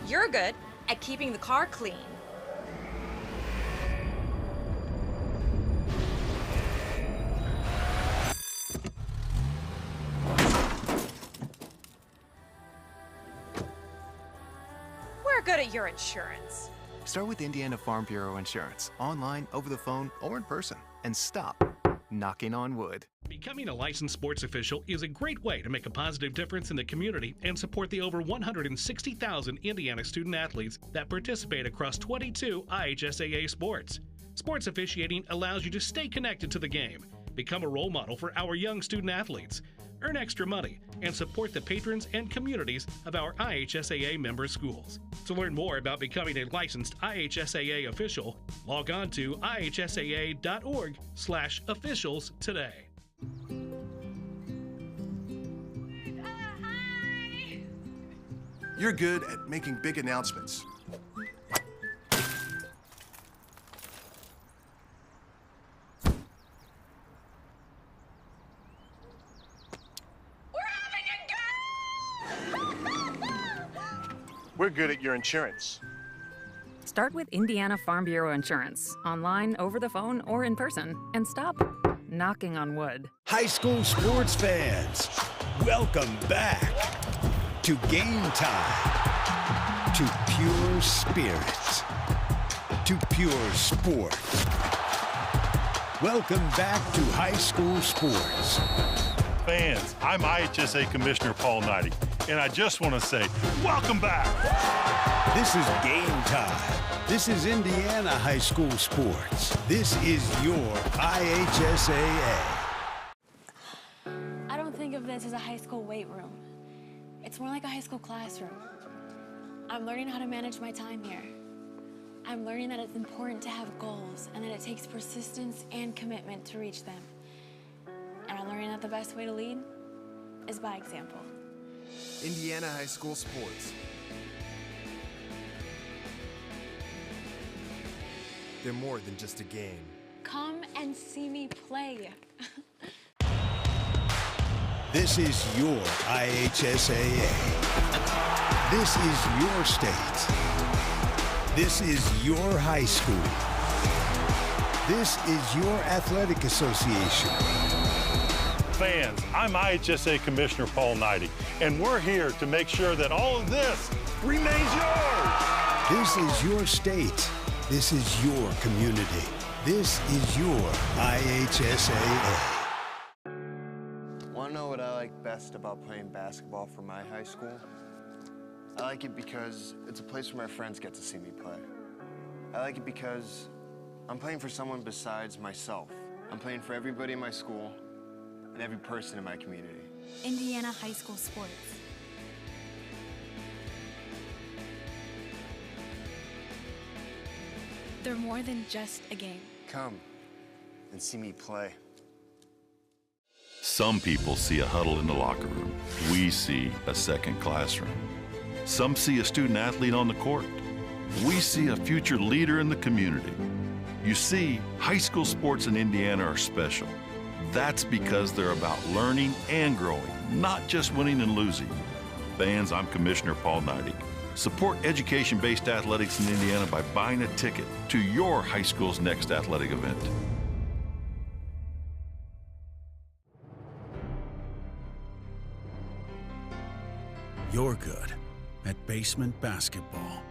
You're good at keeping the car clean. We're good at your insurance. Start with Indiana Farm Bureau Insurance, online, over the phone, or in person, and stop knocking on wood. Becoming a licensed sports official is a great way to make a positive difference in the community and support the over 160,000 Indiana student athletes that participate across 22 IHSAA sports. Sports officiating allows you to stay connected to the game, become a role model for our young student athletes, earn extra money, and support the patrons and communities of our IHSAA member schools. To learn more about becoming a licensed IHSAA official, log on to ihsaa.org/officials today. You're good at making big announcements. We're good at your insurance. Start with Indiana Farm Bureau Insurance, online, over the phone, or in person, and stop knocking on wood. High school sports fans, welcome back to Game Time, to pure spirit, to pure sport. Welcome back to high school sports. Fans, I'm IHSA Commissioner Paul Knighty, and I just want to say, welcome back! This is Game Time. This is Indiana high school sports. This is your IHSAA. I don't think of this as a high school weight room. It's more like a high school classroom. I'm learning how to manage my time here. I'm learning that it's important to have goals and that it takes persistence and commitment to reach them. And I'm learning that the best way to lead is by example. Indiana high school sports. They're more than just a game. Come and see me play. This is your IHSAA. This is your state. This is your high school. This is your athletic association. Fans, I'm IHSA Commissioner Paul Knighty, and we're here to make sure that all of this remains yours. This is your state. This is your community. This is your IHSAA. Want to know what I like best about playing basketball for my high school? I like it because it's a place where my friends get to see me play. I like it because I'm playing for someone besides myself. I'm playing for everybody in my school and every person in my community. Indiana high school sports. They're more than just a game. Come and see me play. Some people see a huddle in the locker room. We see a second classroom. Some see a student athlete on the court. We see a future leader in the community. You see, high school sports in Indiana are special. That's because they're about learning and growing, not just winning and losing. Fans, I'm Commissioner Paul Knighty. Support education-based athletics in Indiana by buying a ticket to your high school's next athletic event. You're good at basement basketball.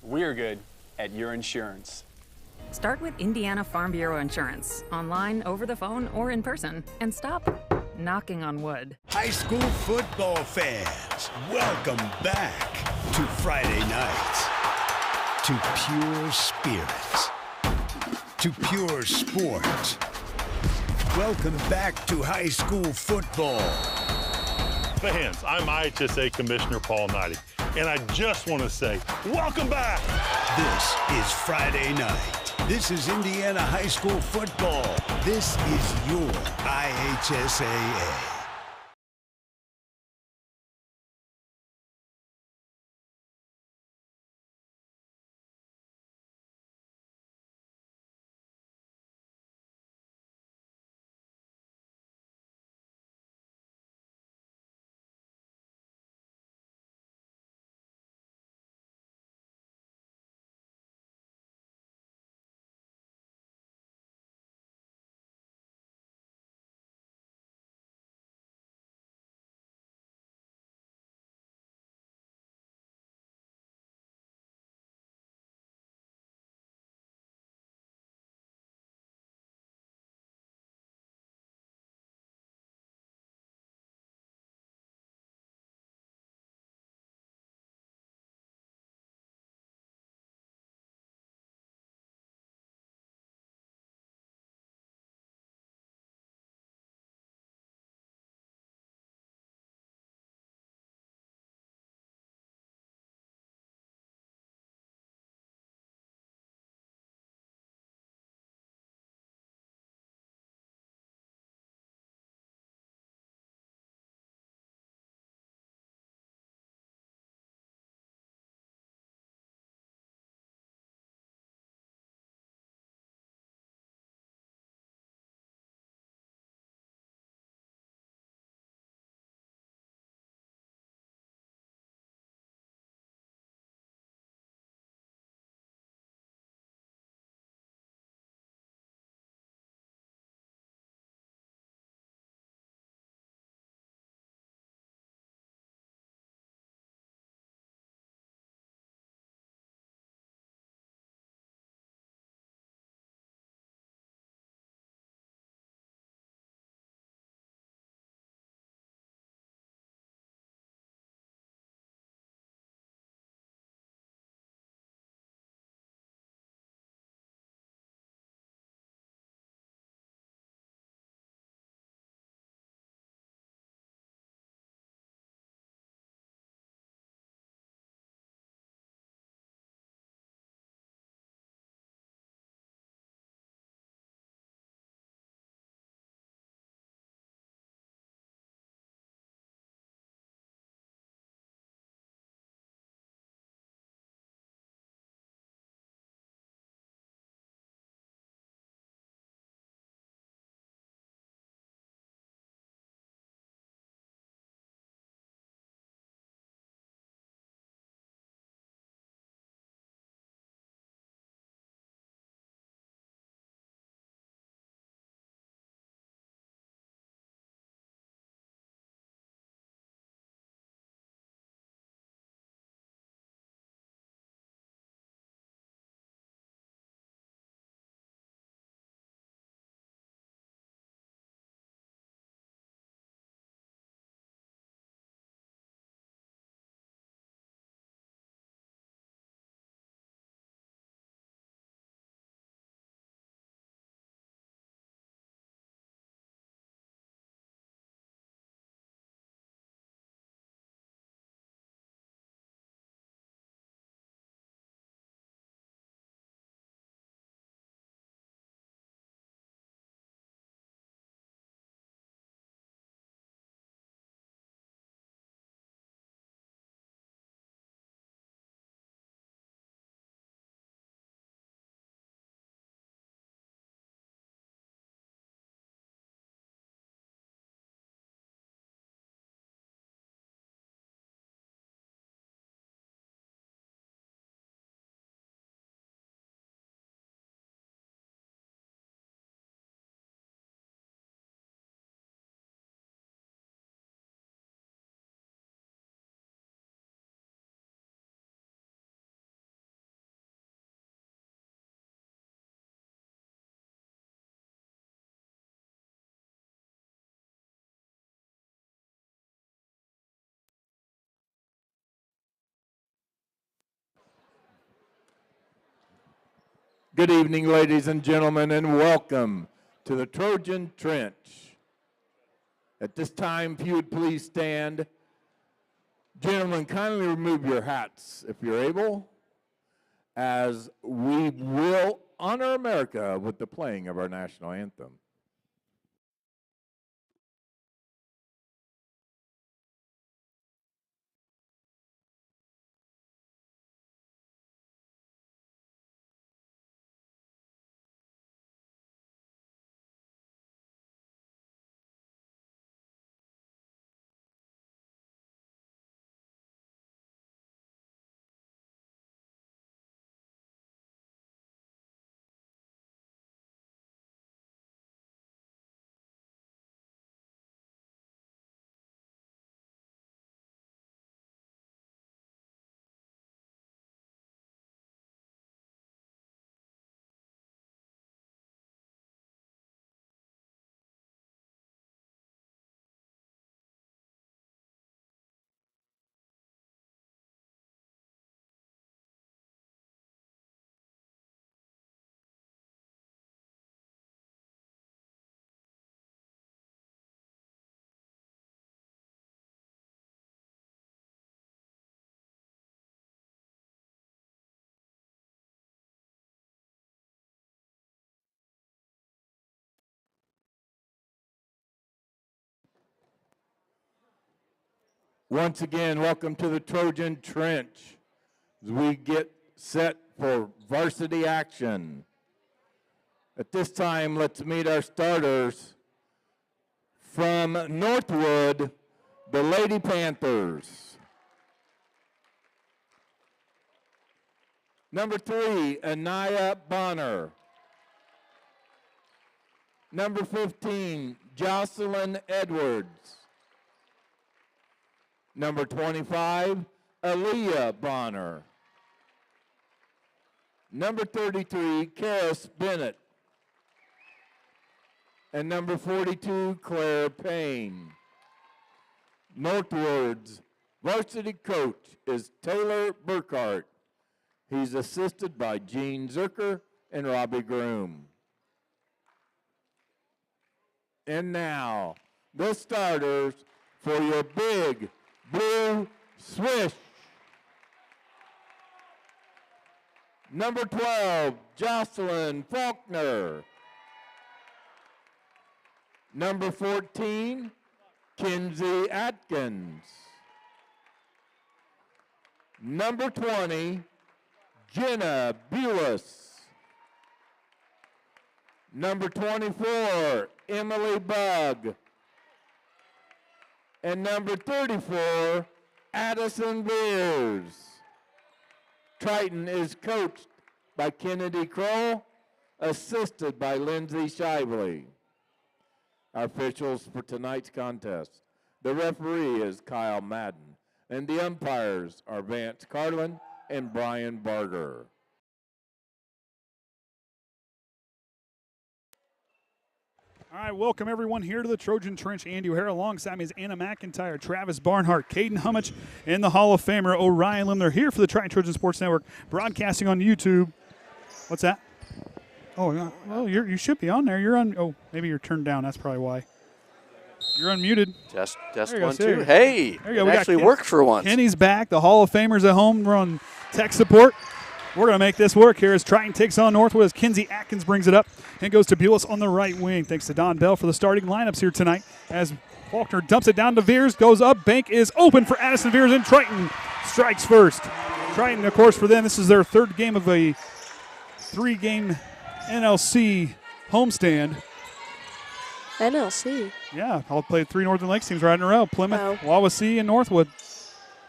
We're good at your insurance. Start with Indiana Farm Bureau Insurance, online, over the phone, or in person, and stop knocking on wood. High school football fans, welcome back to Friday nights, to pure spirits, to pure sport. Welcome back to high school football. Fans, I'm IHSA Commissioner Paul Knighty, and I just want to say, welcome back! This is Friday night. This is Indiana high school football. This is your IHSAA. Good evening, ladies and gentlemen, and welcome to the Trojan Trench. At this time, if you would please stand. Gentlemen, kindly remove your hats if you're able, as we will honor America with the playing of our national anthem. Once again, welcome to the Trojan Trench as we get set for varsity action. At this time, let's meet our starters. From NorthWood, the Lady Panthers. Number 3, Anaya Bonner. Number 15, Jocelyn Edwards. Number 25, Aaliyah Bonner. Number 33, Karis Bennett. And number 42, Claire Payne. Northwood's varsity coach is Taylor Burkhart. He's assisted by Gene Zucker and Robbie Groom. And now, the starters for your big blue swish. Number 12, Jocelyn Faulkner. Number 14, Kinsey Atkins. Number 20, Jenna Bulis. Number 24, Emily Bugg. And number 34, Addison Beers. Triton is coached by Kennedy Kroll, assisted by Lindsay Shively. Our officials for tonight's contest. The referee is Kyle Madden, and the umpires are Vance Carlin and Brian Barger. All right, welcome everyone here to the Trojan Trench. Andy O'Hara alongside me is Anna McIntyre, Travis Barnhart, Kaden Hummitch, and the Hall of Famer Orion Lemler here for the Triton Trojan Sports Network, broadcasting on YouTube. What's that? Oh, well, you should be on there. You're on. Oh, maybe you're turned down. That's probably why. You're unmuted. Test 1, 2. Hey, there you go. It actually worked for once. Kenny's back. The Hall of Famers at home. We're on tech support. We're going to make this work here as Triton takes on Northwood as Kinsey Atkins brings it up and goes to Bulis on the right wing. Thanks to Don Bell for the starting lineups here tonight as Faulkner dumps it down to Veers, goes up. Bank is open for Addison Veers, and Triton strikes first. Triton, of course, for them, this is their third game of a 3-game NLC homestand. NLC? Yeah, I'll play 3 Northern Lakes teams right in a row. Plymouth, Wawasee, and Northwood.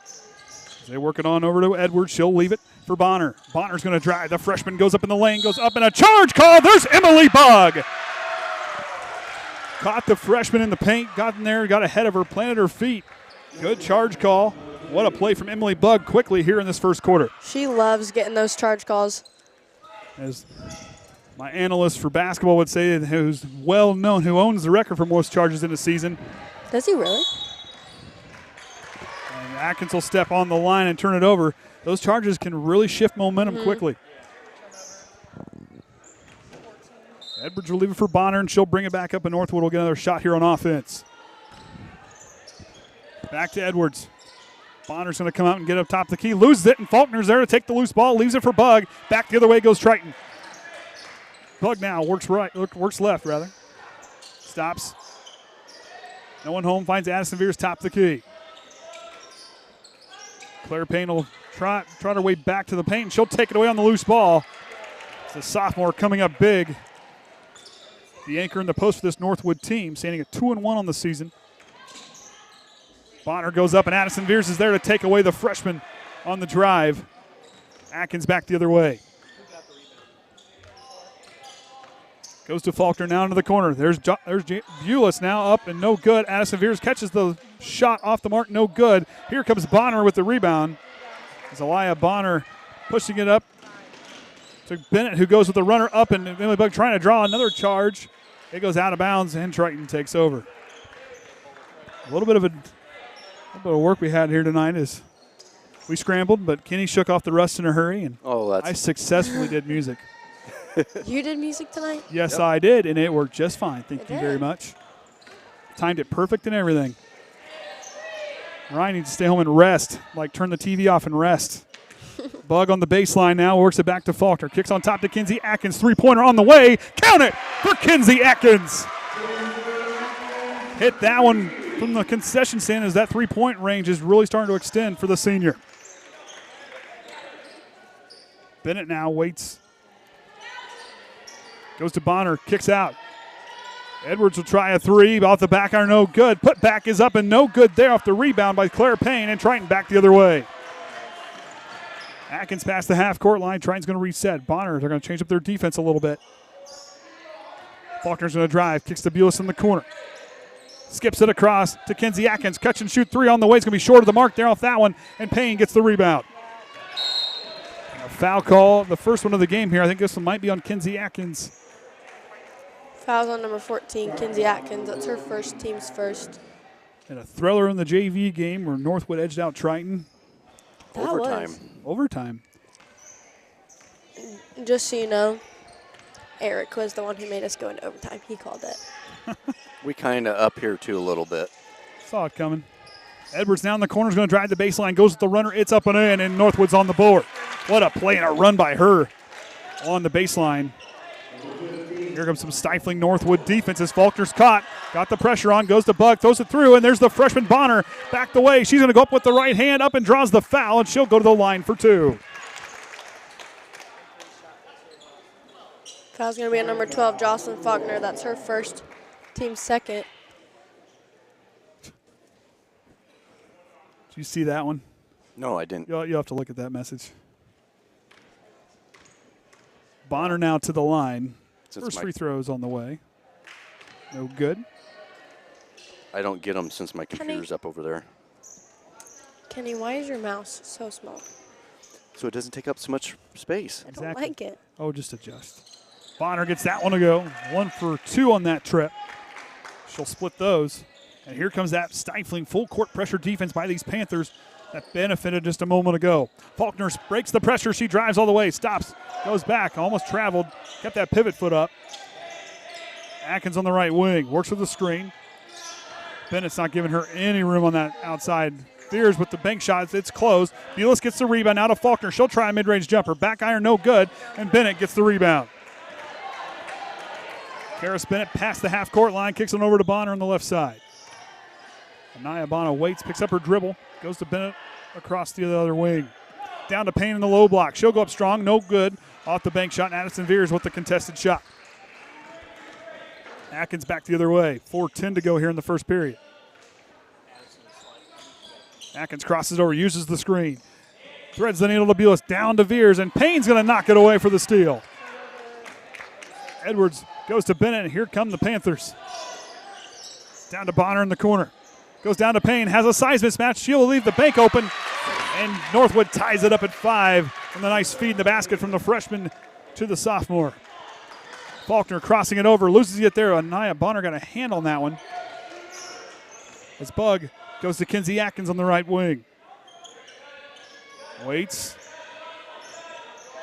As they work it on over to Edwards. She'll leave it for Bonner. Bonner's going to drive. The freshman goes up in the lane, goes up in a charge call. There's Emily Bugg. Caught the freshman in the paint, got in there, got ahead of her, planted her feet. Good charge call. What a play from Emily Bugg quickly here in this first quarter. She loves getting those charge calls. As my analyst for basketball would say, who's well known, who owns the record for most charges in a season. Does he really? And Atkins will step on the line and turn it over. Those charges can really shift momentum quickly. Edwards will leave it for Bonner, and she'll bring it back up, and NorthWood will get another shot here on offense. Back to Edwards. Bonner's going to come out and get up top of the key. Loses it, and Faulkner's there to take the loose ball. Leaves it for Bug. Back the other way goes Triton. Bug now works left, rather. Stops. No one home. Finds Addison Veers top of the key. Claire Payne will trot her way back to the paint. She'll take it away on the loose ball. It's a sophomore coming up big. The anchor in the post for this NorthWood team, standing at 2-1 on the season. Bonner goes up, and Addison Veers is there to take away the freshman on the drive. Atkins back the other way. Goes to Faulkner now into the corner. There's Younis now up and no good. Addison Veers catches the shot off the mark, no good. Here comes Bonner with the rebound. Zelaya Bonner pushing it up to Bennett, who goes with the runner up, and Emily Bug trying to draw another charge. It goes out of bounds, and Triton takes over. A little bit of work we had here tonight is we scrambled, but Kenny shook off the rust in a hurry, and I successfully did music. You did music tonight? Yes, yep. I did, and it worked just fine. Thank you very much. Timed it perfect and everything. Ryan needs to stay home and rest, like turn the TV off and rest. Bug on the baseline now, works it back to Faulkner. Kicks on top to Kinsey Atkins. Three-pointer on the way. Count it for Kinsey Atkins. Hit that one from the concession stand as that three-point range is really starting to extend for the senior. Bennett now waits. Goes to Bonner, kicks out. Edwards will try a three, off the back iron, no good. Put back is up and no good there off the rebound by Claire Payne, and Triton back the other way. Atkins past the half-court line. Triton's going to reset. Bonner, they're going to change up their defense a little bit. Faulkner's going to drive, kicks to Bulis in the corner. Skips it across to Kinsey Atkins. Catch and shoot three on the way. It's going to be short of the mark there off that one, and Payne gets the rebound. A foul call, the first one of the game here. I think this one might be on Kinsey Atkins. Foul's on number 14, Kinsey Atkins. That's her first, team's first. And a thriller in the JV game where NorthWood edged out Triton. Overtime. Just so you know, Eric was the one who made us go into overtime. He called it. We kind of up here too a little bit. Saw it coming. Edwards now in the corner is going to drive the baseline. Goes with the runner. It's up and in, and NorthWood's on the board. What a play and a run by her on the baseline. Here comes some stifling NorthWood defense as Faulkner's caught. Got the pressure on, goes to Bug, throws it through, and there's the freshman Bonner back the way. She's going to go up with the right hand, up and draws the foul, and she'll go to the line for two. Foul's going to be at number 12, Jocelyn Faulkner. That's her first, team's second. Did you see that one? No, I didn't. You'll have to look at that message. Bonner now to the line. First free throws on the way. No good. I don't get them since my computer's up over there. Kenny, why is your mouse so small? So it doesn't take up so much space. I don't like it. Oh, just adjust. Bonner gets that one to go. 1 for 2 on that trip. She'll split those. And here comes that stifling full court pressure defense by these Panthers that benefited just a moment ago. Faulkner breaks the pressure. She drives all the way, stops, goes back, almost traveled, kept that pivot foot up. Atkins on the right wing, works with the screen. Bennett's not giving her any room on that outside. Veers with the bank shot, it's closed. Bulis gets the rebound out of Faulkner. She'll try a mid-range jumper. Back iron, no good, and Bennett gets the rebound. Karis Bennett past the half-court line, kicks it over to Bonner on the left side. Anaya Bonner waits, picks up her dribble, goes to Bennett across the other wing. Down to Payne in the low block. She'll go up strong, no good. Off the bank shot, and Addison Veers with the contested shot. Atkins back the other way. 4:10 to go here in the first period. Atkins crosses over, uses the screen. Threads the needle to Bulis, down to Veers, and Payne's going to knock it away for the steal. Edwards goes to Bennett, and here come the Panthers. Down to Bonner in the corner. Goes down to Payne, has a size mismatch. She'll leave the bank open, and NorthWood ties it up at 5. And the nice feed in the basket from the freshman to the sophomore. Faulkner crossing it over, loses it there. Anaya Bonner got a hand on that one. As Bug goes to Kinsey Atkins on the right wing. Waits.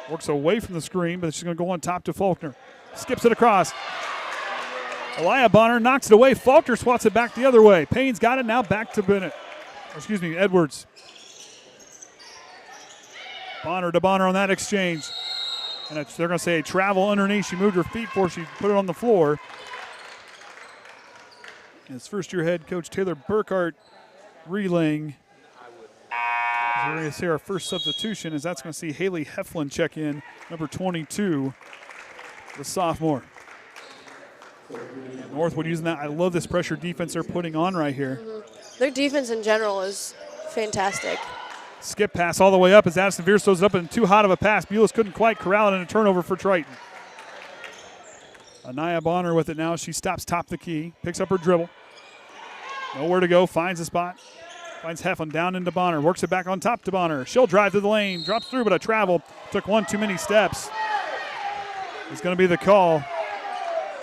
Works away from the screen, but she's going to go on top to Faulkner. skips it across. Elia Bonner knocks it away. Faulkner swats it back the other way. Payne's got it now, back to Bennett. Edwards. Bonner to Bonner on that exchange. And they're going to say a travel underneath. She moved her feet before she put it on the floor. And it's first-year head coach Taylor Burkhart relaying. We're going to see our first substitution, as that's going to see Haley Heflin check in, number 22, the sophomore. And Northwood using that. I love this pressure defense they're putting on right here. Mm-hmm. Their defense in general is fantastic. Skip pass all the way up as Addison Veers throws it up, and too hot of a pass. Bulis couldn't quite corral it, and a turnover for Triton. Anaya Bonner with it now. She stops top the key, picks up her dribble. Nowhere to go, finds a spot. Finds Heflin down into Bonner, works it back on top to Bonner. She'll drive through the lane, drops through, but a travel. Took one too many steps. It's going to be the call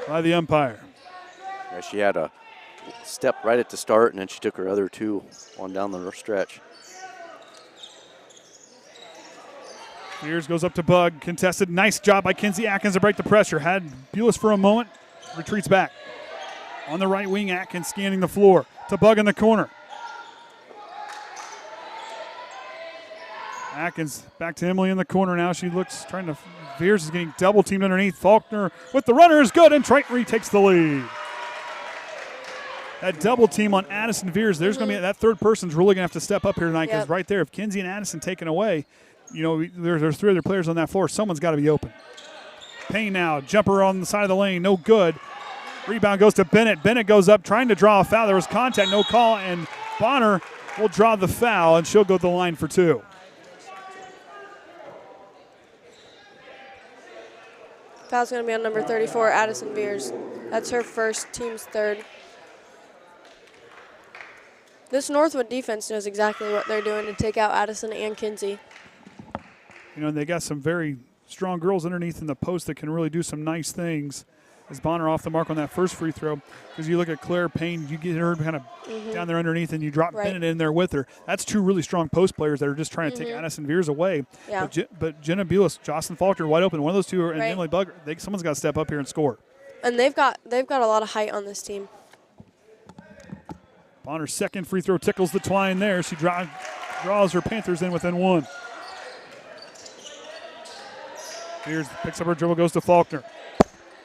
by the umpire. Yeah, she had a step right at the start, and then she took her other two on down the stretch. Spears goes up to Bug, contested. Nice job by Kinsey Atkins to break the pressure. Had Bulis for a moment, retreats back. On the right wing, Atkins scanning the floor to Bug in the corner. Atkins back to Emily in the corner now. She looks, trying to, Veers is getting double teamed underneath. Faulkner with the runner is good, and Triton retakes the lead. That double team on Addison Veers, there's going to be, that third person's really going to have to step up here tonight, because right there, if Kinsey and Addison taken away, you know, there's three other players on that floor. Someone's got to be open. Payne now, jumper on the side of the lane, no good. Rebound goes to Bennett. Bennett goes up trying to draw a foul. There was contact, no call, and Bonner will draw the foul, and she'll go to the line for two. Foul's going to be on number 34, Addison Veers. That's her first, team's third. This Northwood defense knows exactly what they're doing to take out Addison and Kinsey. You know, they got some very strong girls underneath in the post that can really do some nice things. As Bonner off the mark on that first free throw, because you look at Claire Payne, you get her kind of down there underneath, and you drop Bennett in there with her. That's two really strong post players that are just trying to take Addison Veers away. Yeah. But Jenna Bulis, Jocelyn Faulkner wide open. One of those two, and Emily Bugger, someone's got to step up here and score. And they've got a lot of height on this team. Bonner's second free throw tickles the twine there. She draws her Panthers in within one. Veers picks up her dribble, goes to Faulkner.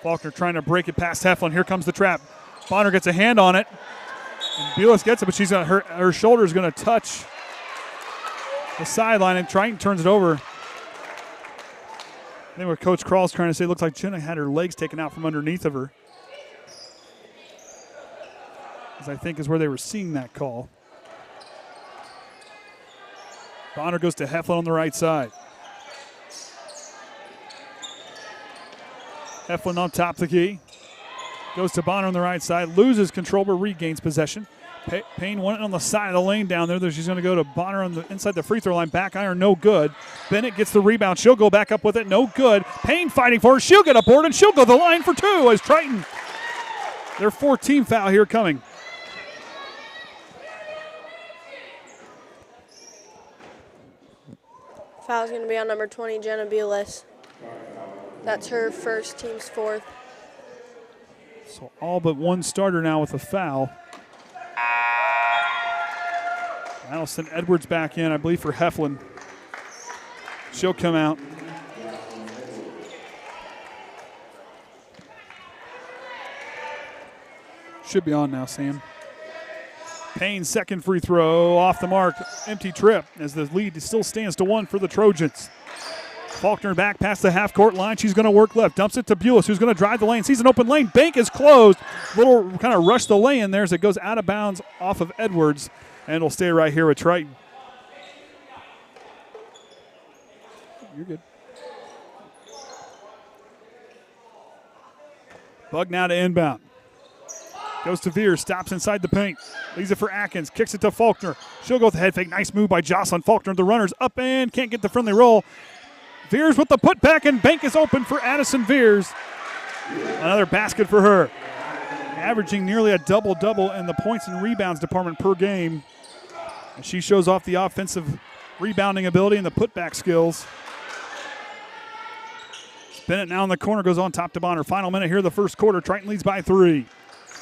Faulkner trying to break it past Heflin. Here comes the trap. Bonner gets a hand on it. And Bulis gets it, but she's got her shoulder is going to touch the sideline, and Triton turns it over. I think what Coach Krall's trying to say, looks like Jenna had her legs taken out from underneath of her. As I think is where they were seeing that call. Bonner goes to Heflin on the right side. Heflin on top of the key. Goes to Bonner on the right side. Loses control but regains possession. Payne won it on the side of the lane down there. She's going to go to Bonner on the inside the free throw line. Back iron, no good. Bennett gets the rebound. She'll go back up with it. No good. Payne fighting for her. She'll get a board, and she'll go to the line for two as Triton. Their fourth team foul here coming. Foul's going to be on number 20, Jenna Bulis. That's her first, team's fourth. So all but one starter now with a foul. That'll send Edwards back in, I believe, for Heflin. She'll come out. Should be on now, Sam. Payne's second free throw off the mark. Empty trip as the lead still stands to one for the Trojans. Faulkner back past the half-court line. She's going to work left. Dumps it to Bulis, who's going to drive the lane. Sees an open lane. Bank is closed. Little kind of rush the lay in there as it goes out of bounds off of Edwards. And it'll stay right here with Triton. You're good. Bug now to inbound. Goes to Veers, stops inside the paint. Leaves it for Atkins, kicks it to Faulkner. She'll go with the head fake. Nice move by Jocelyn Faulkner. The runner's up and can't get the friendly roll. Veers with the putback, and bank is open for Addison Veers. Another basket for her. Averaging nearly a double-double in the points and rebounds department per game. And she shows off the offensive rebounding ability and the putback skills. Bennett now in the corner, goes on top to Bonner. Final minute here of the first quarter. Triton leads by 3.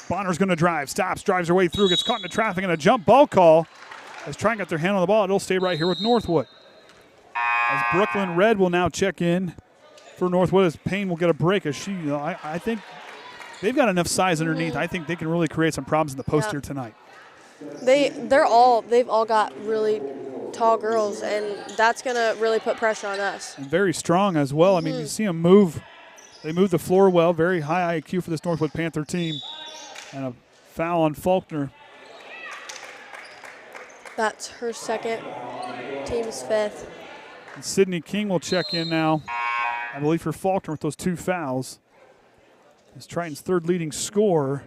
Bonner's going to drive, stops, drives her way through, gets caught into traffic, and a jump ball call. As Triton got their hand on the ball, it'll stay right here with NorthWood. As Brooklyn Red will now check in for NorthWood, as Payne will get a break. As she, I think they've got enough size underneath. I think they can really create some problems in the post here tonight. They've all got really tall girls, and that's going to really put pressure on us. And very strong as well. I mean, you see them move. They move the floor well. Very high IQ for this NorthWood Panther team. And a foul on Faulkner. That's her second, team's 5th. And Sydney King will check in now, I believe, for Faulkner with those 2 fouls. As Triton's 3rd leading scorer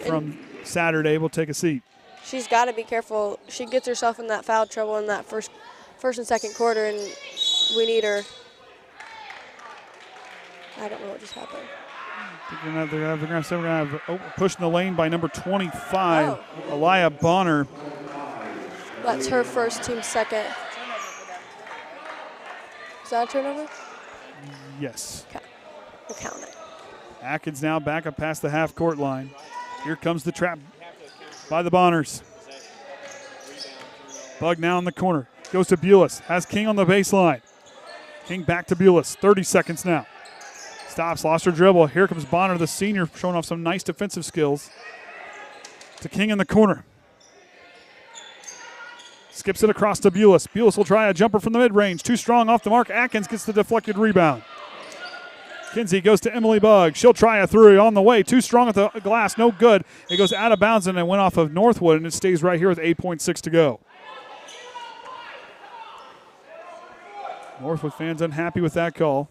from Saturday will take a seat. She's got to be careful. She gets herself in that foul trouble in that first and second quarter, and we need her. I don't know what just happened. They're going to have pushing the lane by number 25, Elia Bonner. That's her first, team 2nd. Is that a turnover? Yes. Okay. We'll count it. Atkins now back up past the half-court line. Here comes the trap by the Bonners. Bug now in the corner. Goes to Bulis. Has King on the baseline. King back to Bulis. 30 seconds now. Stops, lost her dribble. Here comes Bonner, the senior, showing off some nice defensive skills. To King in the corner. Skips it across to Bulis. Bulis will try a jumper from the mid-range. Too strong off the mark. Atkins gets the deflected rebound. Kinsey goes to Emily Bugg. She'll try a 3 on the way. Too strong at the glass. No good. It goes out of bounds, and it went off of NorthWood, and it stays right here with 8.6 to go. NorthWood fans unhappy with that call.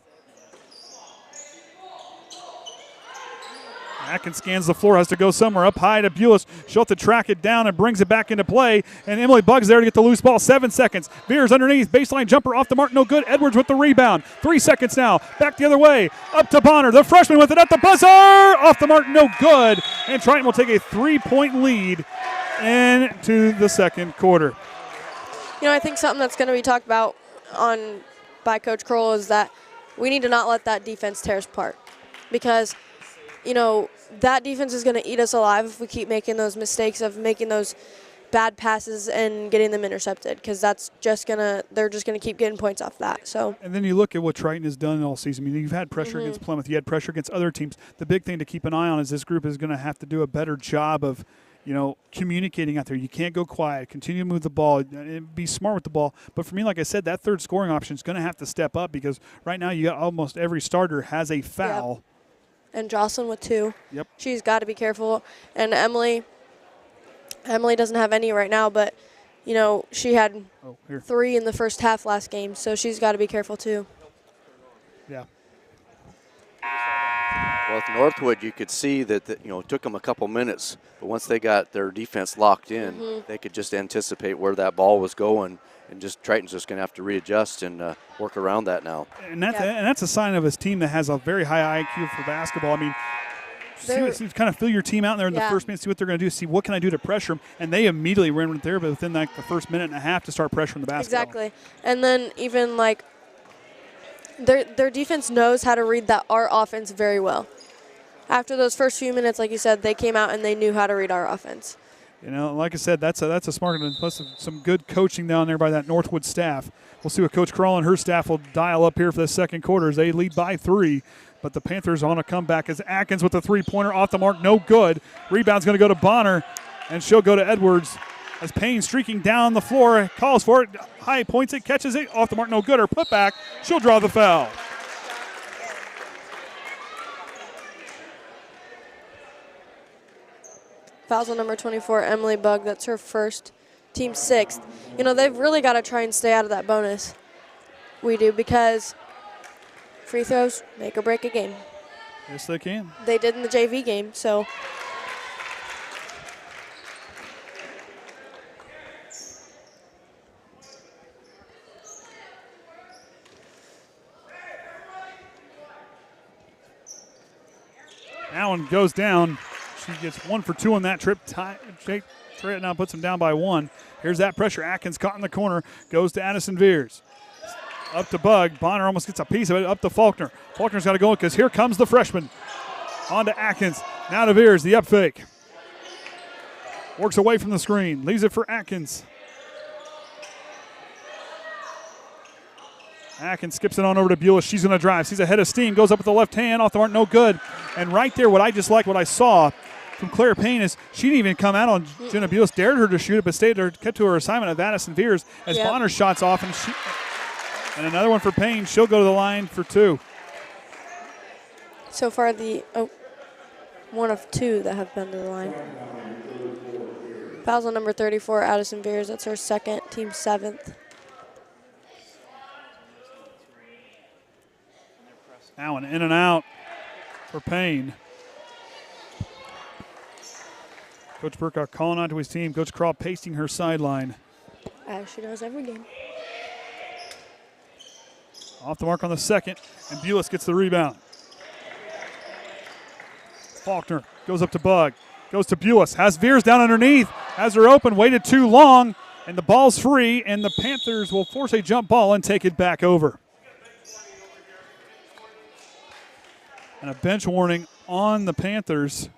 Atkins scans the floor, has to go somewhere up high to Bulis. She'll have to track it down and brings it back into play. And Emily Bugg's there to get the loose ball. 7 seconds. Veers underneath. Baseline jumper off the mark. No good. Edwards with the rebound. 3 seconds now. Back the other way. Up to Bonner. The freshman with it at the buzzer. Off the mark. No good. And Triton will take a 3-point lead into the second quarter. You know, I think something that's going to be talked about by Coach Kroll is that we need to not let that defense tear us apart. Because, you know, that defense is going to eat us alive if we keep making those mistakes of making those bad passes and getting them intercepted, because they're just going to keep getting points off that. So. And then you look at what Triton has done all season. I mean, you've had pressure against Plymouth. You had pressure against other teams. The big thing to keep an eye on is this group is going to have to do a better job of, you know, communicating out there. You can't go quiet. Continue to move the ball and be smart with the ball. But for me, like I said, that third scoring option is going to have to step up, because right now you got almost every starter has a foul. Yep. And Jocelyn with 2. Yep. She's got to be careful. And Emily doesn't have any right now, but, you know, she had 3 in the first half last game, so she's got to be careful too. Yeah. Well, with NorthWood, you could see that it took them a couple minutes, but once they got their defense locked in, they could just anticipate where that ball was going, and Triton's just going to have to readjust and work around that now. And that's a sign of a team that has a very high IQ for basketball. I mean, kind of fill your team out there in the first minute, see what they're going to do, see what can I do to pressure them, and they immediately ran right there, but within the first minute and a half to start pressuring the basketball. Exactly. And then even like their defense knows how to read our offense very well. After those first few minutes, like you said, they came out and they knew how to read our offense. You know, like I said, that's a smart one, plus some good coaching down there by that NorthWood staff. We'll see what Coach Kroll and her staff will dial up here for the second quarter as they lead by 3. But the Panthers on a comeback as Atkins with the 3-pointer off the mark, no good. Rebound's going to go to Bonner, and she'll go to Edwards. As Payne streaking down the floor, calls for it, high points it, catches it, off the mark, no good. Her putback, she'll draw the foul. Fouls on number 24, Emily Bugg. That's her first, team 6th. You know, they've really got to try and stay out of that bonus. We do, because free throws make or break a game. Yes, they can. They did in the JV game, so. Allen goes down. She gets 1 for 2 on that trip. Triton now puts them down by 1. Here's that pressure. Atkins caught in the corner. Goes to Addison Veers. Up to Bug. Bonner almost gets a piece of it. Up to Faulkner. Faulkner's got to go because here comes the freshman. On to Atkins. Now to Veers, the up fake. Works away from the screen. Leaves it for Atkins. Atkins skips it on over to Beulah. She's going to drive. She's ahead of steam. Goes up with the left hand. Off the mark, no good. And right there, what I saw from Claire Payne is she didn't even come out on Jenna Beulah. Dared her to shoot it, but kept to her assignment of Addison Veers as Bonner shots off. And another one for Payne. She'll go to the line for 2. So far, one of 2 that have been to the line. Fouls on number 34, Addison Veers. That's her second, team 7th. Now an in and out for Payne. Coach Burkhardt calling on to his team. Coach Craw pasting her sideline. As she does every game. Off the mark on the second, and Beulah gets the rebound. Faulkner goes up to Bug. Goes to Beulah. Has Veers down underneath. Has her open. Waited too long, and the ball's free, and the Panthers will force a jump ball and take it back over. And a bench warning on the Panthers.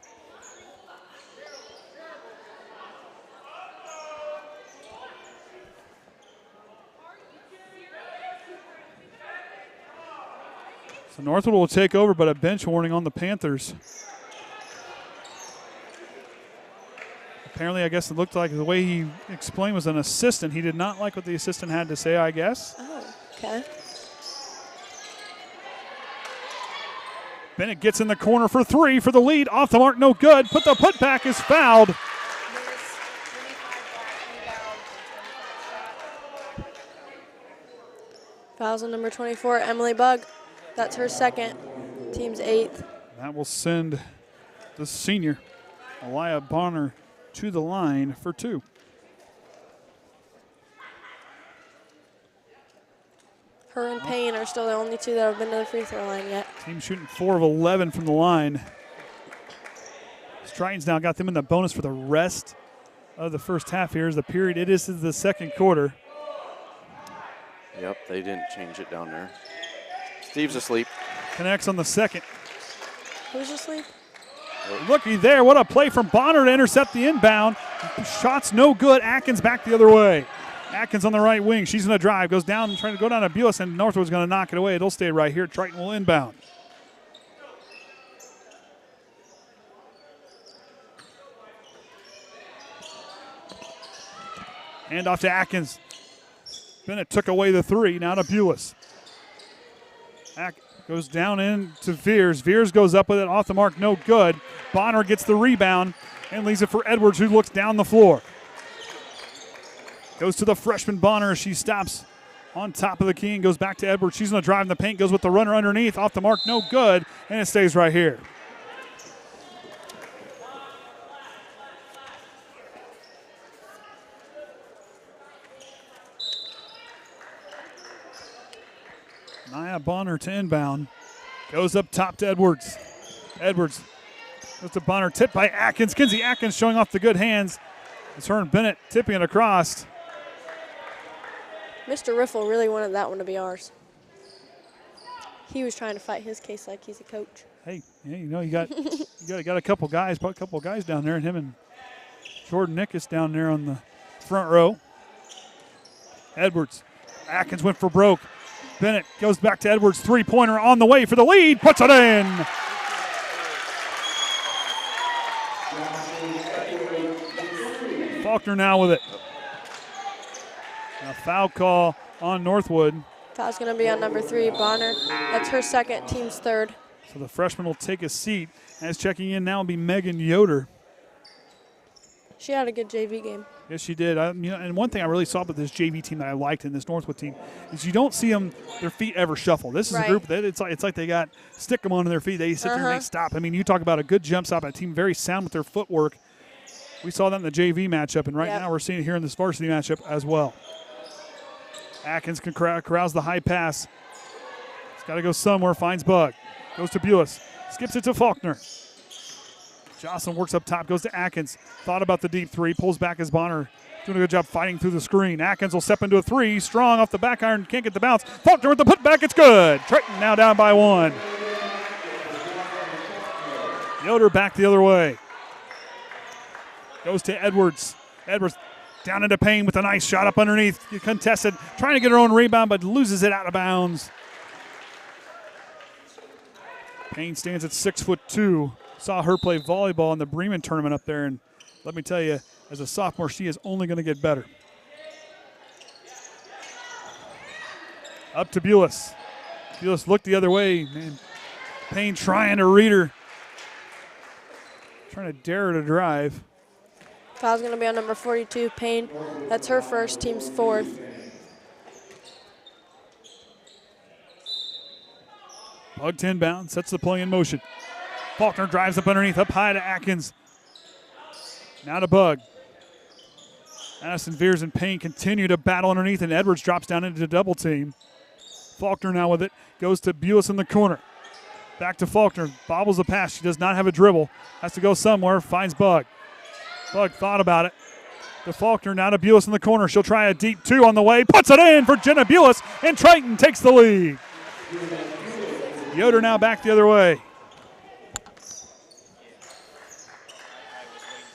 So NorthWood will take over, but a bench warning on the Panthers. Apparently, I guess it looked like the way he explained was an assistant. He did not like what the assistant had to say, I guess. Oh, okay. Bennett gets in the corner for 3 for the lead. Off the mark, no good. But the putback is fouled. Fouls on number 24, Emily Bug. That's her second, team's 8th. That will send the senior, Elia Bonner, to the line for 2. Her and Payne are still the only 2 that have been to the free throw line yet. Team shooting 4 of 11 from the line. Triton's now got them in the bonus for the rest of the first half here. Is the period. It is the second quarter. Yep, they didn't change it down there. Steve's asleep. Connects on the second. Who's asleep? Looky there. What a play from Bonner to intercept the inbound. Shots no good. Atkins back the other way. Atkins on the right wing. She's going to drive. Goes down, trying to go down to Beulah, and NorthWood's going to knock it away. It'll stay right here. Triton will inbound. Hand off to Atkins. Bennett took away the 3. Now to Beulah. Goes down into Veers. Veers goes up with it. Off the mark. No good. Bonner gets the rebound and leaves it for Edwards, who looks down the floor. Goes to the freshman Bonner. She stops on top of the key and goes back to Edwards. She's going to drive in the paint. Goes with the runner underneath. Off the mark. No good. And it stays right here. Nia Bonner to inbound. Goes up top to Edwards. Edwards goes to Bonner. Tipped by Atkins. Kinsey Atkins showing off the good hands. It's her and Bennett tipping it across. Mr. Riffle really wanted that one to be ours. He was trying to fight his case like he's a coach. Hey, yeah, you got a couple guys down there, and him and Jordan Nickus down there on the front row. Edwards. Atkins went for broke. Bennett goes back to Edwards. 3-pointer on the way for the lead. Puts it in. Faulkner now with it. A foul call on NorthWood. Foul's going to be on number 3, Bonner. That's her second, team's 3rd. So the freshman will take a seat. As checking in now will be Megan Yoder. She had a good JV game. Yes, she did. And one thing I really saw about this JV team that I liked in this NorthWood team is you don't see their feet ever shuffle. This is a group that it's like they got stick them onto their feet. They sit there and they stop. I mean, you talk about a good jump stop, a team very sound with their footwork. We saw that in the JV matchup, and right now we're seeing it here in this varsity matchup as well. Atkins can corrals the high pass. It's got to go somewhere. Finds Bug. Goes to Beulah. Skips it to Faulkner. Jocelyn works up top, goes to Atkins. Thought about the deep three, pulls back as Bonner. Doing a good job fighting through the screen. Atkins will step into a three. Strong off the back iron, can't get the bounce. Faulkner with the putback, it's good. Triton now down by 1. Yoder back the other way. Goes to Edwards. Edwards down into Payne with a nice shot up underneath. Contested, trying to get her own rebound, but loses it out of bounds. Payne stands at 6'2". Saw her play volleyball in the Bremen tournament up there, and let me tell you, as a sophomore, she is only going to get better. Up to Bulis. Bulis looked the other way. Man, Payne trying to read her. Trying to dare her to drive. Foul's going to be on number 42, Payne. That's her first, team's 4th. Bug 10 bound, sets the play in motion. Faulkner drives up underneath, up high to Atkins. Now to Bug. Addison Veers and Payne continue to battle underneath, and Edwards drops down into the double team. Faulkner now with it, goes to Bulis in the corner. Back to Faulkner, bobbles the pass. She does not have a dribble. Has to go somewhere, finds Bug. Bug thought about it. To Faulkner, now to Bulis in the corner. She'll try a deep 2 on the way, puts it in for Jenna Bulis, and Triton takes the lead. Yoder now back the other way.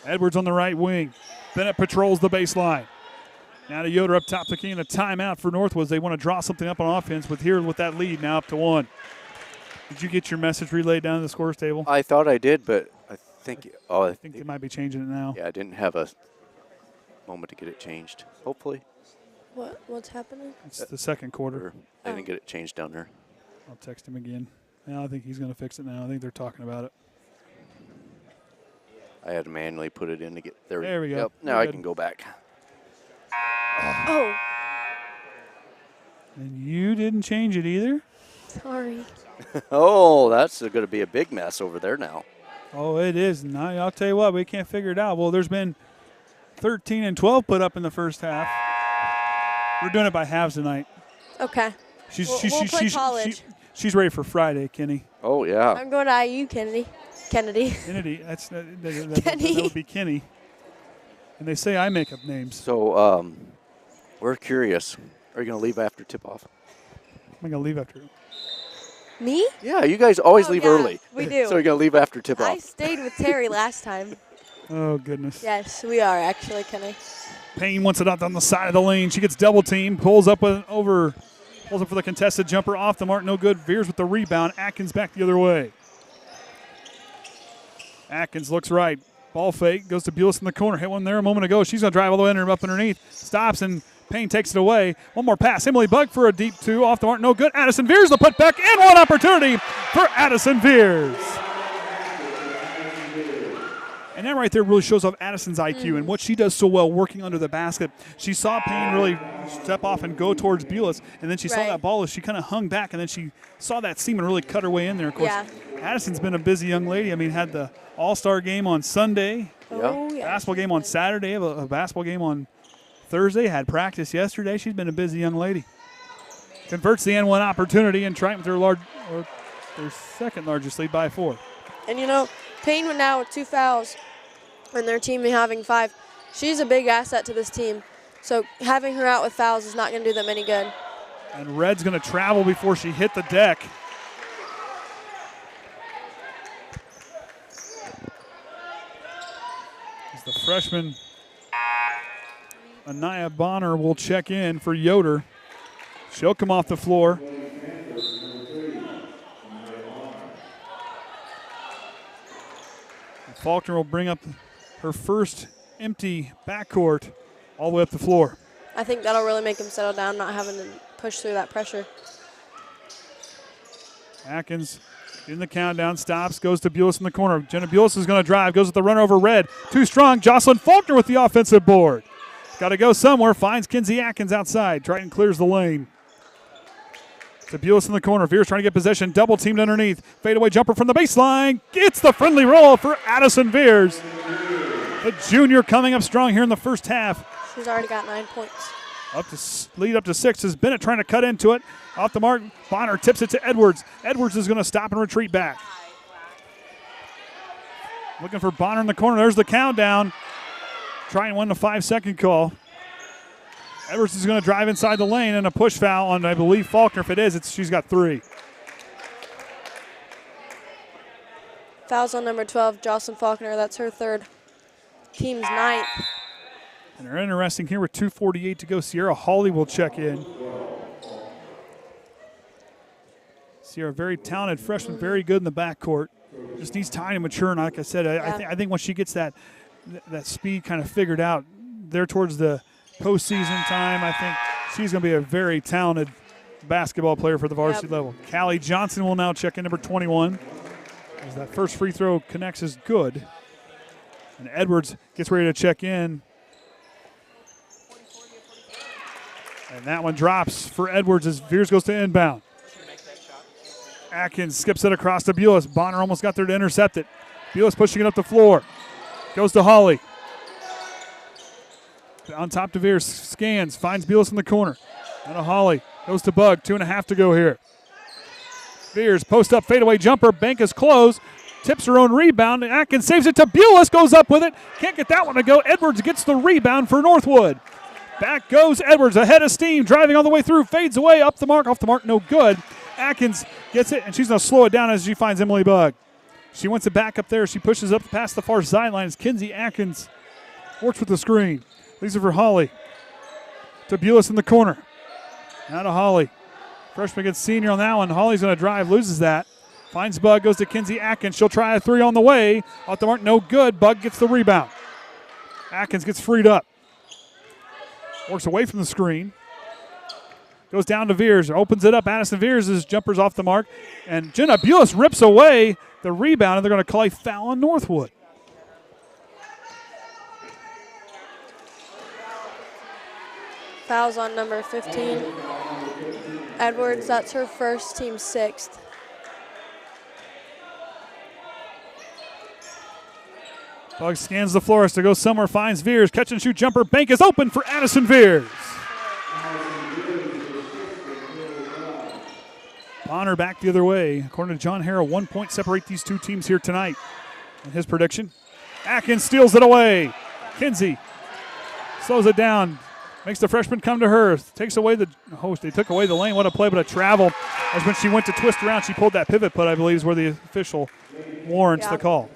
Edwards on the right wing. Bennett patrols the baseline. Now to Yoder up top, taking a timeout for Northwoods. They want to draw something up on offense with that lead now up to 1. Did you get your message relayed down to the scores table? I thought I did, but I think I think they might be changing it now. Yeah, I didn't have a moment to get it changed. Hopefully. What's happening? It's the second quarter. I didn't get it changed down there. I'll text him again. I think he's going to fix it now. I think they're talking about it. I had to manually put it in to get there. There we go. Yep, now I can go back. Oh. And you didn't change it either? Sorry. Oh, that's going to be a big mess over there now. Oh, it is. Now, I'll tell you what, we can't figure it out. Well, there's been 13 and 12 put up in the first half. We're doing it by halves tonight. Okay. We'll play college. She's ready for Friday, Kenny. Oh, yeah. I'm going to IU, Kennedy. Kennedy, that would be Kenny. And they say I make up names. So we're curious. Are you going to leave after tip-off? I'm going to leave after. Me? Yeah, you guys always leave early. We do. So you're going to leave after tip-off. I stayed with Terry last time. Oh, goodness. Yes, we are actually, Kenny. Payne wants it up on the side of the lane. She gets double teamed, pulls up for the contested jumper off the mark. No good. Veers with the rebound. Atkins back the other way. Atkins looks right. Ball fake. Goes to Bulis in the corner. Hit one there a moment ago. She's going to drive all the way up underneath. Stops, and Payne takes it away. One more pass. Emily Bug for a deep 2. Off the mark. No good. Addison Veers the putback. And one opportunity for Addison Veers. And that right there really shows off Addison's IQ and what she does so well working under the basket. She saw Payne really step off and go towards Bulis, and then she saw that ball as she kind of hung back, and then she saw that seam and really cut her way in there. Of course, Addison's been a busy young lady. I mean, had the All-Star game on Sunday, basketball game on Saturday, a basketball game on Thursday, had practice yesterday. She's been a busy young lady. Converts the N1 opportunity, and Triton with their second largest lead by 4. And you know, Payne went now with 2 fouls, and their team having 5. She's a big asset to this team, so having her out with fouls is not going to do them any good. And Red's going to travel before she hit the deck. As the freshman Anaya Bonner will check in for Yoder. She'll come off the floor. Faulkner will bring up her first empty backcourt all the way up the floor. I think that'll really make them settle down, not having to push through that pressure. Atkins in the countdown, stops, goes to Bulis in the corner. Jenna Bulis is going to drive, goes with the runner over Red. Too strong. Jocelyn Faulkner with the offensive board. Got to go somewhere, finds Kinsey Atkins outside. Triton clears the lane. To Bulis in the corner. Veers trying to get possession. Double teamed underneath. Fadeaway jumper from the baseline. Gets the friendly roll for Addison Veers. The junior coming up strong here in the first half. She's already got 9 points. Lead up to 6 as Bennett trying to cut into it. Off the mark. Bonner tips it to Edwards. Edwards is going to stop and retreat back. Looking for Bonner in the corner. There's the countdown. Trying 1 to 5 second call. Edwards is going to drive inside the lane and a push foul on, I believe, Faulkner. If it is, she's got 3. Fouls on number 12, Jocelyn Faulkner. That's her 3rd. Team's 9th. And they're interesting here with 2:48 to go. Sierra Hawley will check in. Sierra, very talented freshman, very good in the backcourt. Just needs time to mature. And like I said, I think once she gets that speed kind of figured out, there towards the postseason time, I think she's going to be a very talented basketball player for the varsity level. Callie Johnson will now check in, number 21. As that first free throw connects is good. And Edwards gets ready to check in. And that one drops for Edwards as Veers goes to inbound. Atkins skips it across to Bulis. Bonner almost got there to intercept it. Bulis pushing it up the floor. Goes to Hawley. On top to Veers. Scans. Finds Bulis in the corner. And to Hawley. Goes to Bug. 2.5 to go here. Veers, post up, fadeaway jumper. Bank is closed. Tips her own rebound. Atkins saves it to Bulis. Goes up with it. Can't get that one to go. Edwards gets the rebound for NorthWood. Back goes Edwards. Ahead of steam. Driving all the way through. Fades away. Up the mark. Off the mark. No good. Atkins gets it, and she's going to slow it down as she finds Emily Bug. She wants it back up there. She pushes up past the far sideline as Kinsey Atkins works with the screen. Leaves it for Hawley. To Bulis in the corner. Now to Hawley. Freshman gets senior on that one. Hawley's going to drive, loses that. Finds Bug, goes to Kinsey Atkins. She'll try a 3 on the way. Off the mark, no good. Bug gets the rebound. Atkins gets freed up. Works away from the screen. Goes down to Veers. Opens it up. Addison Veers' jumper's off the mark. And Jenna Bulis rips away the rebound, and they're going to call a foul on NorthWood. Fouls on number 15. Edwards, that's her first, team 6th. Bug scans the floor as to go somewhere, finds Veers. Catch and shoot jumper. Bank is open for Addison Veers. Bonner back the other way. According to John Harrell, 1 point separate these two teams here tonight. And his prediction. Atkins steals it away. Kinsey slows it down. Makes the freshman come to her. Takes away the host. They took away the lane. What a play, but a travel. As when she went to twist around, she pulled that pivot put, I believe, is where the official warrants the call.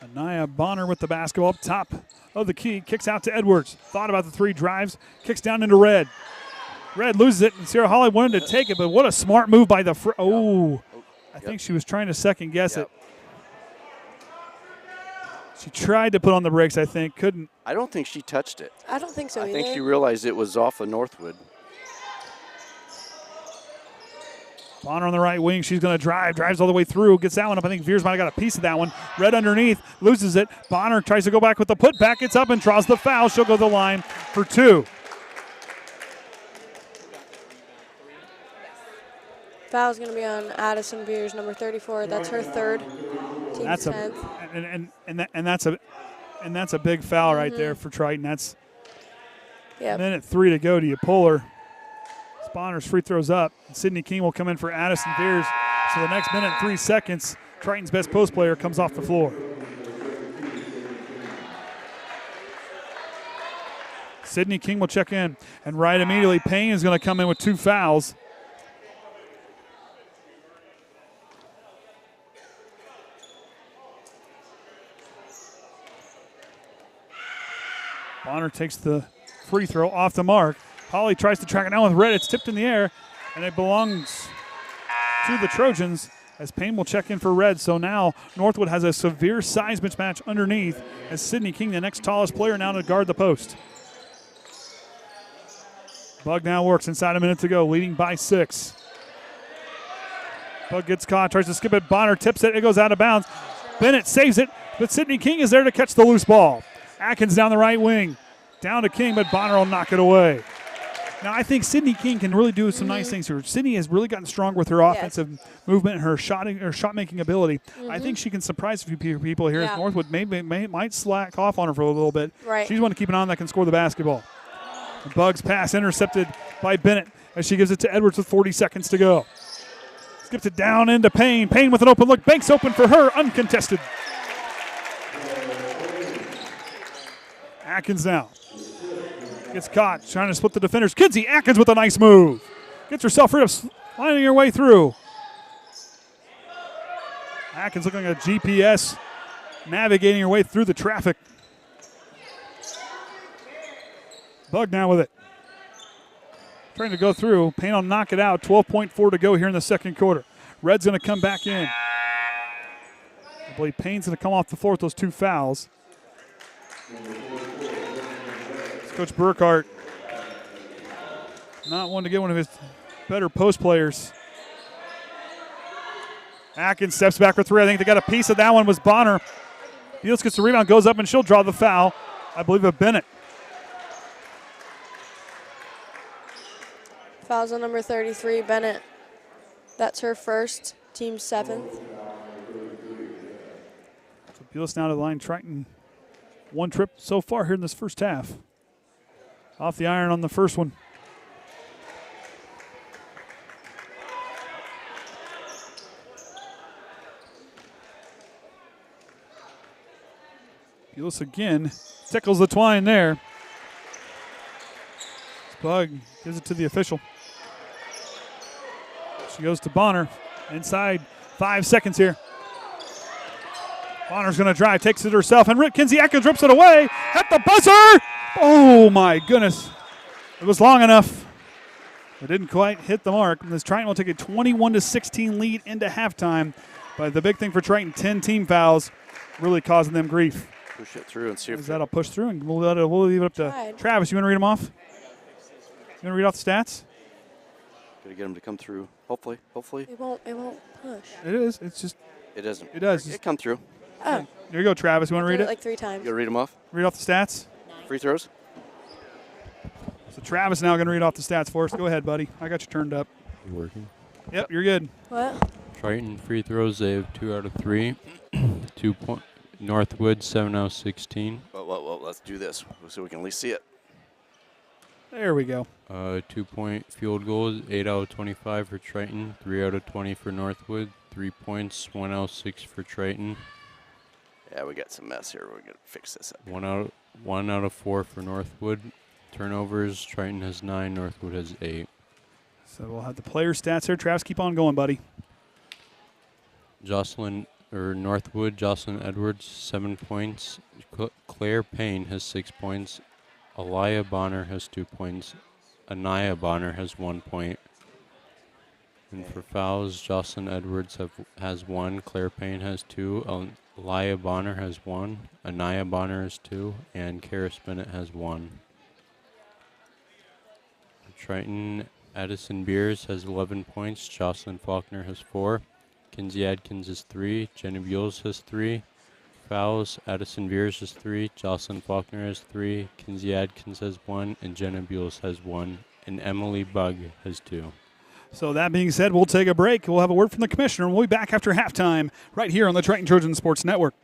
Anaya Bonner with the basketball up top of the key. Kicks out to Edwards. Thought about the 3, drives. Kicks down into Red. Red loses it, and Sierra Hawley wanted to take it, but what a smart move by the I think she was trying to second guess it. She tried to put on the brakes, I think. Couldn't. I don't think she touched it. I don't think so either. I think she realized it was off of NorthWood. Bonner on the right wing. She's going to drives all the way through, gets that one up. I think Veers might have got a piece of that one. Red underneath, loses it. Bonner tries to go back with the putback. It's up and draws the foul. She'll go to the line for 2. Foul's going to be on Addison Veers, number 34. That's her 3rd, team 10th. And that's a big foul right there for Triton. That's Yep. minute 3 to go. Do you pull her? Bonner's free throws up. Sydney King will come in for Addison Veers. So the next minute and 3 seconds, Triton's best post player comes off the floor. Sydney King will check in. And right immediately, Payne is going to come in with 2 fouls. Bonner takes the free throw off the mark. Hawley tries to track it down with Red. It's tipped in the air, and it belongs to the Trojans as Payne will check in for Red. So now NorthWood has a severe size mismatch underneath as Sydney King, the next tallest player, now to guard the post. Bug now works inside a minute to go, leading by 6. Bug gets caught, tries to skip it. Bonner tips it. It goes out of bounds. Bennett saves it, but Sydney King is there to catch the loose ball. Atkins down the right wing. Down to King, but Bonner will knock it away. Now, I think Sydney King can really do some nice things here. Sydney has really gotten stronger with her offensive movement and her shot-making ability. I think she can surprise a few people here as NorthWood might slack off on her for a little bit. Right. She's one to keep an eye on that can score the basketball. Buggs pass intercepted by Bennett as she gives it to Edwards with 40 seconds to go. Skips it down into Payne. Payne with an open look. Banks open for her, uncontested. Atkins now. Gets caught, trying to split the defenders. Kinsey Atkins with a nice move. Gets herself rid of sliding her way through. Atkins looking like a GPS, navigating her way through the traffic. Bug now with it. Trying to go through. Payne will knock it out. 12.4 to go here in the second quarter. Red's going to come back in. I believe Payne's going to come off the floor with those 2 fouls. It's Coach Burkhart, not one to get one of his better post players. Atkins steps back for 3. I think they got a piece of that one. Was Bonner. Beals gets the rebound, goes up, and she'll draw the foul. I believe of Bennett. Fouls on number 33, Bennett. That's her first, team 7th. So Beals now to the line. Triton, 1 trip so far here in this first half. Off the iron on the first one. Beals again, tickles the twine there. Bug gives it to the official. She goes to Bonner. Inside 5 seconds here. Bonner's going to drive, takes it herself, and Kinsey Atkins rips it away at the buzzer. Oh my goodness. It was long enough. It didn't quite hit the mark. And this Triton will take a 21-16 lead into halftime. But the big thing for Triton, 10 team fouls, really causing them grief. Push it through and see if that'll push through, and we'll leave it up to Travis. You want to read them off? You want to read off the stats? Got to get them to come through. Hopefully. It won't push. It is. It's just. It doesn't. It does. It come through. Oh. Here you go, Travis. You want to read it? Like 3 times. You got to read them off? Read off the stats. Free throws. So Travis now going to read off the stats for us. Go ahead, buddy. I got you turned up. You working? Yep, you're good. What? Triton free throws, they have 2 out of 3. 2 point. NorthWood 7 out of 16. Well, let's do this so we can at least see it. There we go. 2-point field goals, 8 out of 25 for Triton, 3 out of 20 for NorthWood, 3 points, 1 out of 6 for Triton. Yeah, we got some mess here. We're going to fix this up. 1 out of 4 for NorthWood. Turnovers, Triton has 9, NorthWood has 8. So we'll have the player stats here. Travis, keep on going, buddy. NorthWood, Jocelyn Edwards, 7 points. Claire Payne has 6 points. Aliyah Bonner has 2 points. Anaya Bonner has 1 point. And for fouls, Jocelyn Edwards has 1. Claire Payne has 2. Aliyah Bonner has 1. Anaya Bonner has 2. And Karis Bennett has 1. Triton, Addison Beers has 11 points. Jocelyn Faulkner has 4. Kinsey Atkins has 3. Jenna Buell has 3. Fouls, Addison Beers has 3. Jocelyn Faulkner has 3. Kinsey Atkins has 1. And Jenna Buell has 1. And Emily Bug has 2. So that being said, we'll take a break. We'll have a word from the commissioner. We'll be back after halftime right here on the Triton Trojan Sports Network.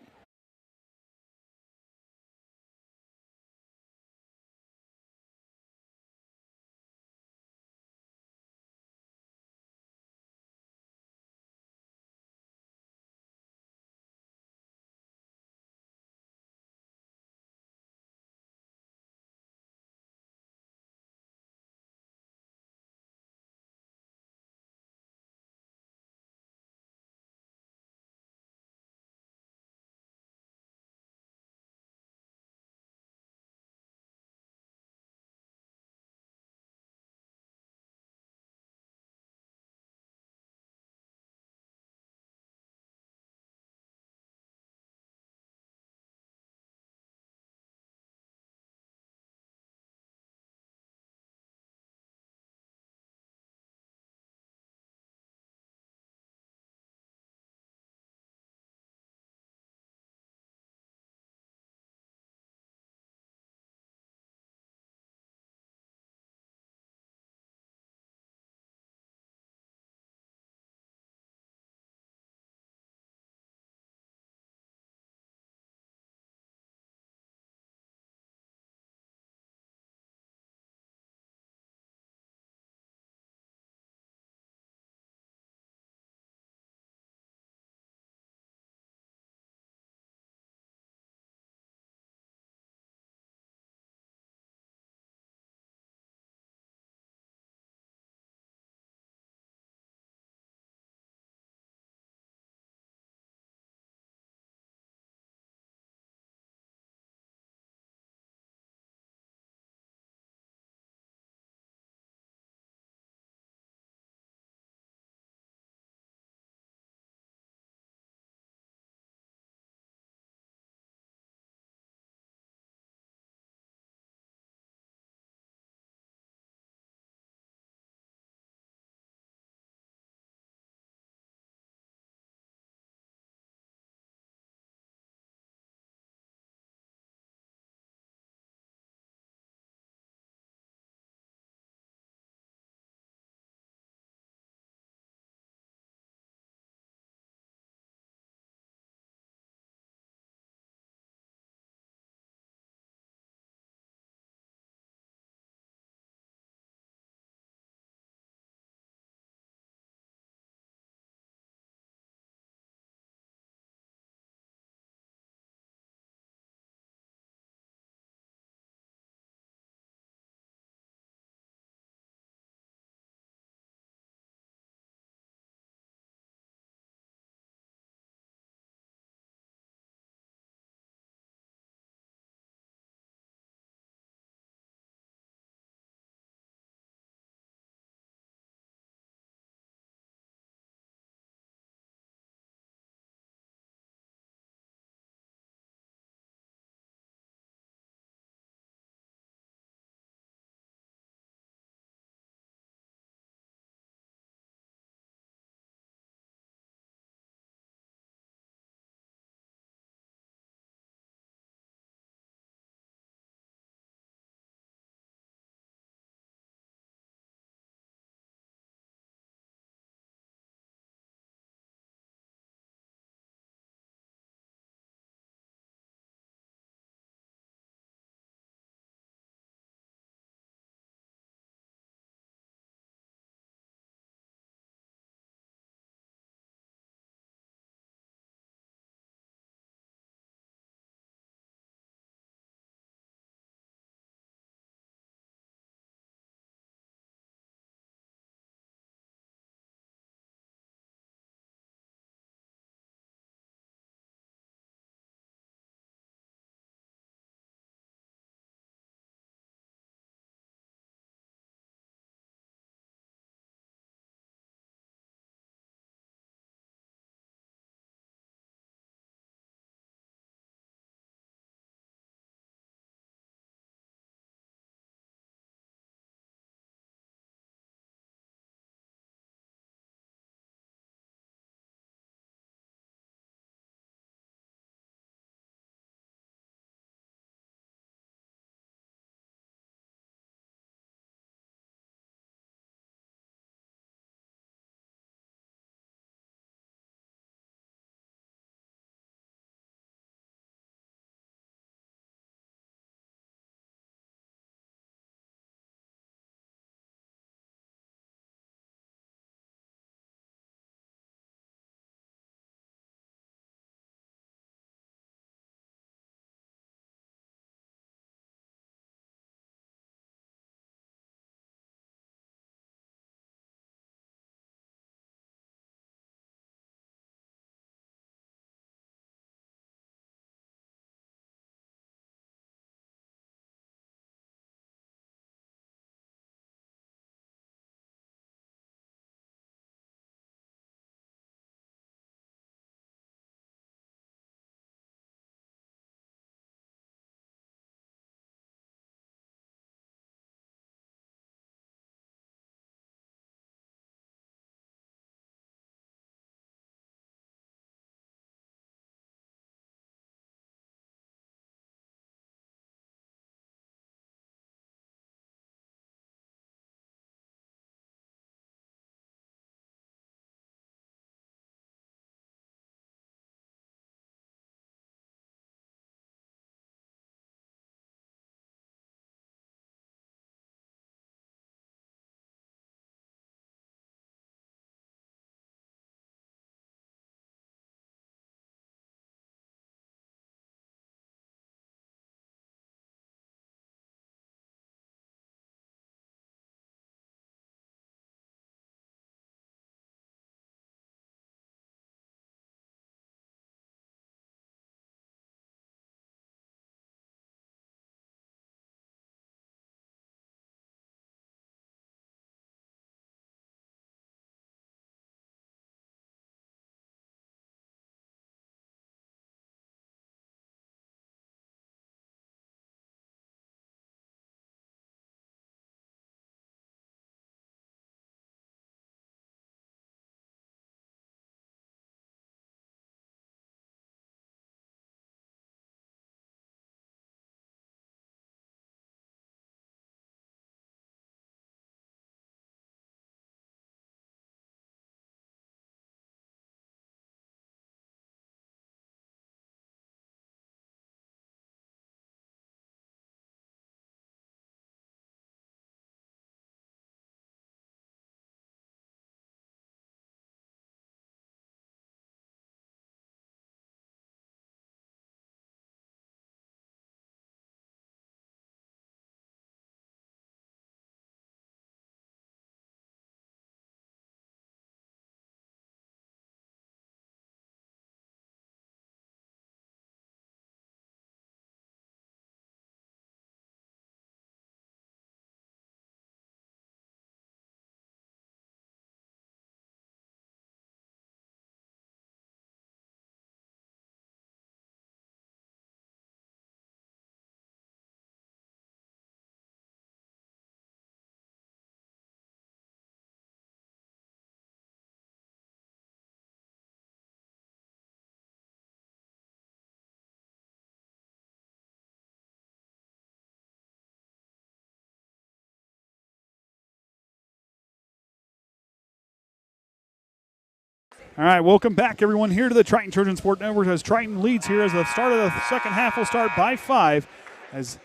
All right, welcome back, everyone, here to the Triton Trojan Sport Network as Triton leads here as the start of the second half will start by 5 as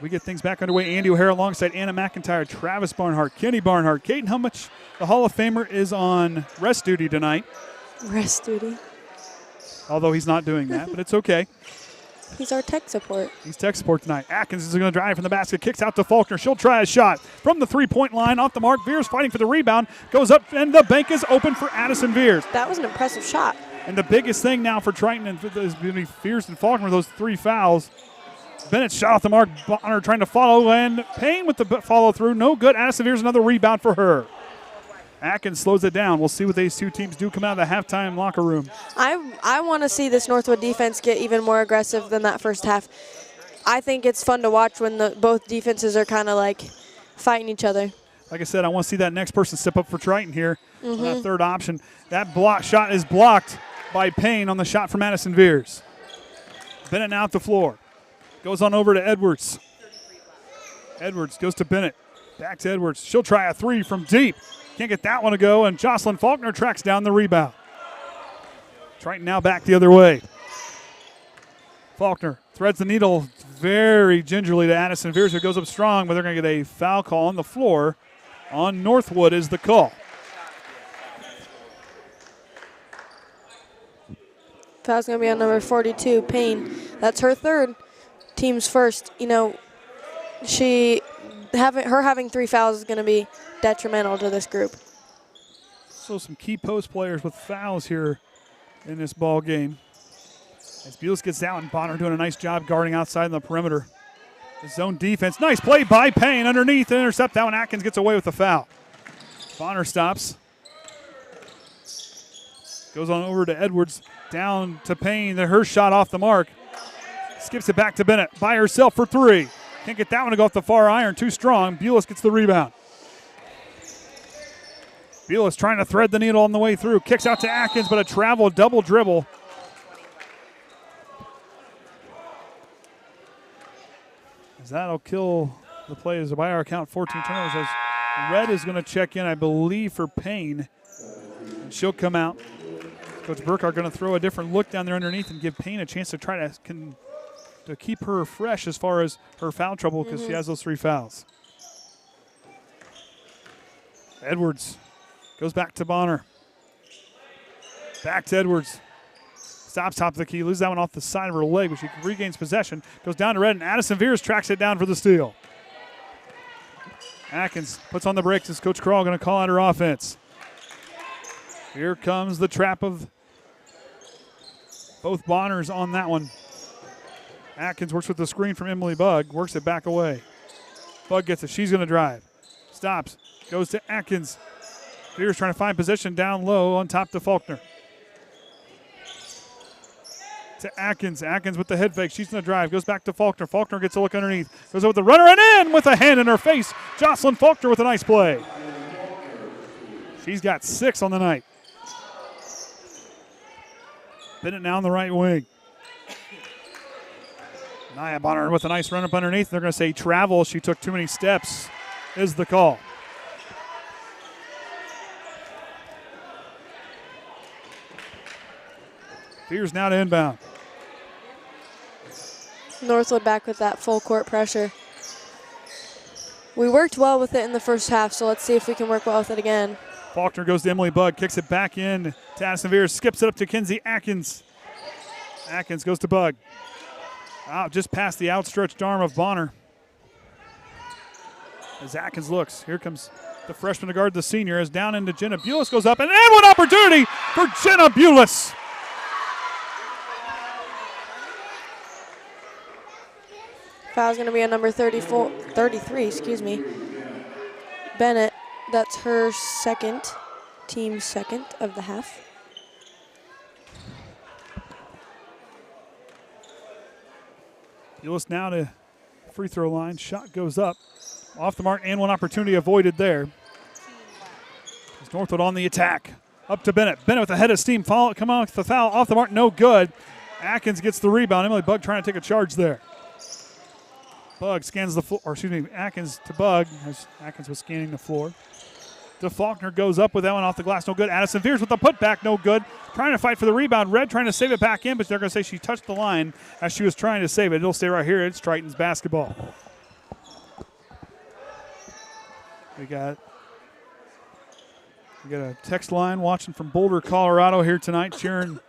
we get things back underway. Andy O'Hara alongside Anna McIntyre, Travis Barnhart, Kenny Barnhart, Kaden Hummitch. The Hall of Famer is on rest duty tonight. Rest duty. Although he's not doing that, but it's okay. He's our tech support. He's tech support tonight. Atkins is going to drive from the basket, kicks out to Faulkner. She'll try a shot from the three-point line, off the mark. Veers fighting for the rebound, goes up, and the bank is open for Addison Veers. That was an impressive shot. And the biggest thing now for Triton is going to be Veers and Faulkner with those 3 fouls. Bennett shot off the mark. Bonner trying to follow, and Payne with the follow-through. No good. Addison Veers, another rebound for her. Atkins slows it down. We'll see what these two teams do come out of the halftime locker room. I want to see this NorthWood defense get even more aggressive than that first half. I think it's fun to watch when both defenses are kind of like fighting each other. Like I said, I want to see that next person step up for Triton here on that third option. That block shot is blocked by Payne on the shot from Addison Veers. Bennett now at the floor. Goes on over to Edwards. Edwards goes to Bennett. Back to Edwards. She'll try a 3 from deep. Can't get that one to go, and Jocelyn Faulkner tracks down the rebound. Triton now back the other way. Faulkner threads the needle very gingerly to Addison Veers, who goes up strong, but they're going to get a foul call on the floor. On NorthWood is the call. Foul's going to be on number 42, Payne. That's her third, team's first. You know, her having 3 fouls is going to be detrimental to this group. So some key post players with fouls here in this ball game. As Bulis gets down, and Bonner doing a nice job guarding outside in the perimeter. The zone defense. Nice play by Payne underneath and intercept that one. Atkins gets away with the foul. Bonner stops. Goes on over to Edwards. Down to Payne. Her shot off the mark. Skips it back to Bennett by herself for 3. Can't get that one to go off the far iron. Too strong. Bulis gets the rebound. Bulis trying to thread the needle on the way through. Kicks out to Atkins, but a travel double dribble. As that'll kill the play as by our count 14 turnovers. As Red is going to check in, I believe, for Payne. And she'll come out. Coach Burkhart going to throw a different look down there underneath and give Payne a chance to try to keep her fresh as far as her foul trouble because she has those 3 fouls. Edwards goes back to Bonner. Back to Edwards. Stops top of the key. Loses that one off the side of her leg, but she regains possession. Goes down to Red, and Addison Veers tracks it down for the steal. Atkins puts on the brakes as Coach Kral going to call out her offense. Here comes the trap of both Bonners on that one. Atkins works with the screen from Emily Bugg. Works it back away. Bugg gets it. She's going to drive. Stops. Goes to Atkins. Veers trying to find position down low on top to Faulkner. To Atkins. Atkins with the head fake. She's going to drive. Goes back to Faulkner. Faulkner gets a look underneath. Goes over the runner and in with a hand in her face. Jocelyn Faulkner with a nice play. She's got 6 on the night. Bennett now on the right wing. Nia Bonner with a nice run up underneath. They're going to say travel. She took too many steps is the call. Veers now to inbound. NorthWood back with that full court pressure. We worked well with it in the first half, so let's see if we can work well with it again. Faulkner goes to Emily Bugg, kicks it back in to Addison Veers, skips it up to Kinsey Atkins. Atkins goes to Bugg. Out just past the outstretched arm of Bonner. As Atkins looks, here comes the freshman to guard the senior, as down into Jenna Bulis, goes up, and one opportunity for Jenna Bulis. Foul's going to be on number 33, Bennett. That's her second, team second of the half. Bulis now to free throw line. Shot goes up. Off the mark and one opportunity avoided there. As NorthWood on the attack. Up to Bennett. Bennett with a head of steam. Come on with the foul. Off the mark, no good. Atkins gets the rebound. Emily Bugg trying to take a charge there. Bugg scans the floor, Atkins to Bugg as Atkins was scanning the floor. to Faulkner. Goes up with that one off the glass. No good. Addison Veers with the putback. No good. Trying to fight for the rebound. Red trying to save it back in, but they're going to say she touched the line as she was trying to save it. It'll stay right here. It's Triton's basketball. We got a text line watching from Boulder, Colorado here tonight, cheering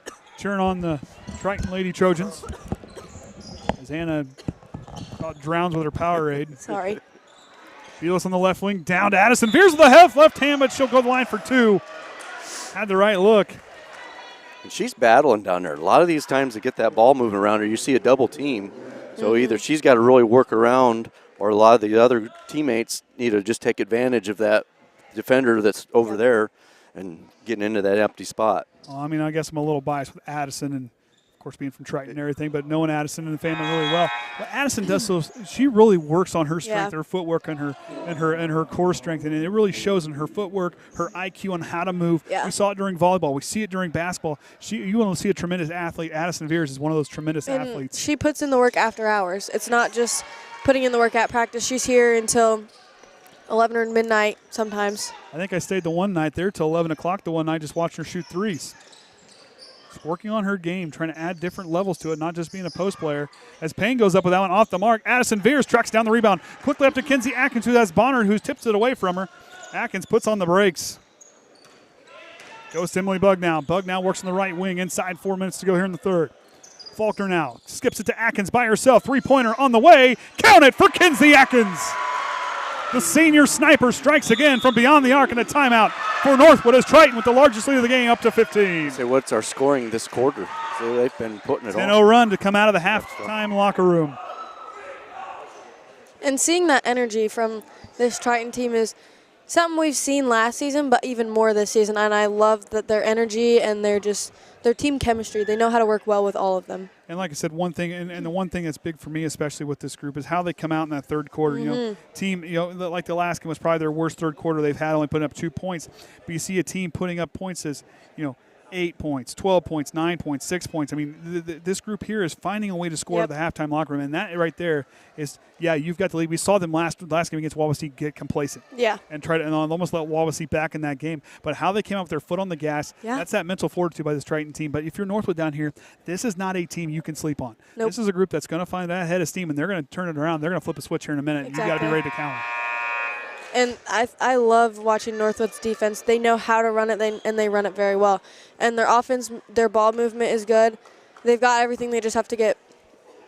on the Triton Lady Trojans. As Anna about drowns with her Powerade. Sorry. Bealis on the left wing, down to Addison Veers with the left hand, but she'll go to the line for 2. Had the right look. And she's battling down there. A lot of these times to get that ball moving around her, you see a double team. So either she's got to really work around, or a lot of the other teammates need to just take advantage of that defender that's over there and getting into that empty spot. Well, I mean, I guess I'm a little biased with Addison and, of course, being from Triton and everything, but knowing Addison and the family really well. But Addison does so. She really works on her strength, her footwork, and her core strength, and it really shows in her footwork, her IQ on how to move. Yeah. We saw it during volleyball. We see it during basketball. You want to see a tremendous athlete. Addison Veers is one of those tremendous athletes. She puts in the work after hours. It's not just putting in the work at practice. She's here until 11 or midnight sometimes. I think I stayed the one night there till 11 o'clock the one night just watching her shoot threes. Just working on her game, trying to add different levels to it, not just being a post player. As Payne goes up with that one off the mark, Addison Veers tracks down the rebound. Quickly up to Kinsey Atkins, who has Barnhart, who tips it away from her. Atkins puts on the brakes. Goes to Emily Bug now. Bug now works on the right wing, inside 4 minutes to go here in the third. Faulkner now skips it to Atkins by herself. Three-pointer on the way. Count it for Kinsey Atkins. The senior sniper strikes again from beyond the arc, and a timeout for Northwood as Triton with the largest lead of the game up to 15. Say, what's our scoring this quarter? So they've been putting it on. 10-0 run to come out of the halftime locker room. And seeing that energy from this Triton team is something we've seen last season, but even more this season. And I love that their energy and their team chemistry, they know how to work well with all of them. And like I said, one thing, and the one thing that's big for me, especially with this group, is how they come out in that third quarter. You know, team, like the last game was probably their worst third quarter they've had, only putting up 2 points. But you see a team putting up points as, 8 points, 12 points, 9 points, 6 points. I mean, this group here is finding a way to score at the halftime locker room, and that right there is, you've got the lead. We saw them last game against Wawasee get complacent. Yeah. And try to almost let Wawasee back in that game. But how they came up with their foot on the gas, that's that mental fortitude by this Triton team. But if you're Northwood down here, this is not a team you can sleep on. Nope. This is a group that's going to find that head of steam, and they're going to turn it around. They're going to flip a switch here in a minute. Exactly. You got to be ready to counter. And I love watching Northwood's defense. They know how to run it, and they run it very well. And their offense, their ball movement is good. They've got everything. They just have to get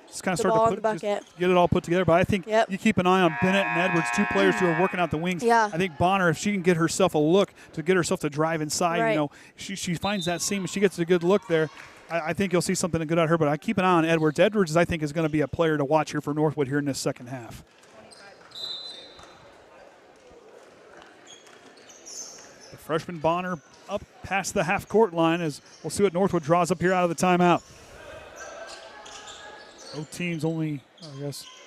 just kind of the start ball to in the bucket. Get it all put together. But I think you keep an eye on Bennett and Edwards, two players who are working out the wings. Yeah. I think Bonner, if she can get herself a look to get herself to drive inside, right. She finds that seam and she gets a good look there. I think you'll see something good out of her. But I keep an eye on Edwards. Edwards, I think, is going to be a player to watch here for Northwood here in this second half. Freshman Bonner up past the half-court line as we'll see what Northwood draws up here out of the timeout. Both teams only,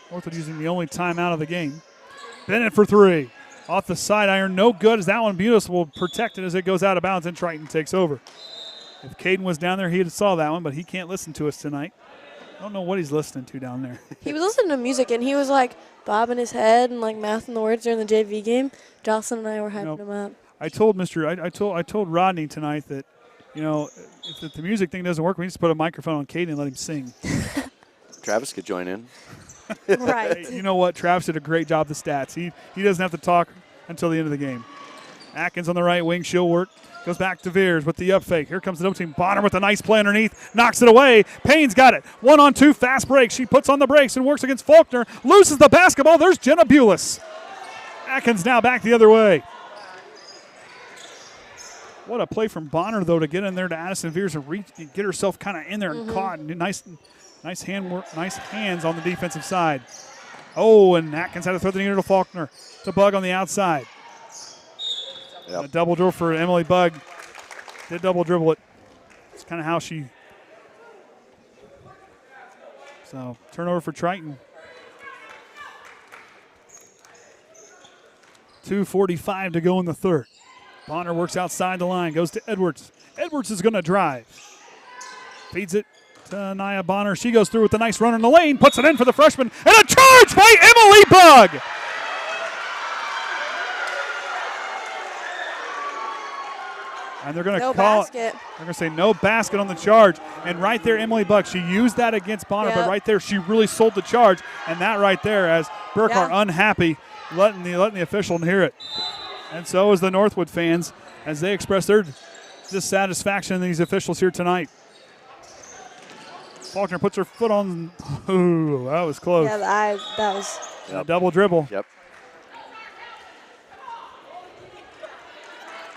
Northwood using the only timeout of the game. Bennett for three. Off the side iron, no good as that one beautiful, protect it as it goes out of bounds and Triton takes over. If Kayden was down there, he'd have saw that one, but he can't listen to us tonight. I don't know what he's listening to down there. He was listening to music, and he was, bobbing his head and, mouthing the words during the JV game. Jocelyn and I were hyping him up. I told Rodney tonight that, if the music thing doesn't work, we just put a microphone on Kaden and let him sing. Travis could join in. Right. You know what? Travis did a great job with the stats. He doesn't have to talk until the end of the game. Atkins on the right wing. She'll work. Goes back to Veers with the up fake. Here comes the double team. Bonner with a nice play underneath. Knocks it away. Payne's got it. 1-on-2. Fast break. She puts on the brakes and works against Faulkner. Loses the basketball. There's Jenna Bulis. Atkins now back the other way. What a play from Bonner, though, to get in there to Addison Veers and get herself kind of in there and caught. Nice hand work, nice hands on the defensive side. Oh, and Atkins had to throw the needle to Faulkner. To Bug on the outside. Yep. A double dribble for Emily Bug. Did double dribble it. It's kind of how she. So, turnover for Triton. 2:45 to go in the third. Bonner works outside the line, goes to Edwards. Edwards is going to drive. Feeds it to Nia Bonner. She goes through with a nice run in the lane, puts it in for the freshman, and a charge by Emily Bug. and they're going to No call basket. it. They're going to say no basket on the charge. And right there, Emily Buck, she used that against Barnhart, but right there she really sold the charge. And that right there, as Burkhart unhappy, letting the official hear it. And so is the NorthWood fans as they express their dissatisfaction in these officials here tonight. Faulkner puts her foot on. Ooh, that was close. Yeah, that was. A double dribble. Yep.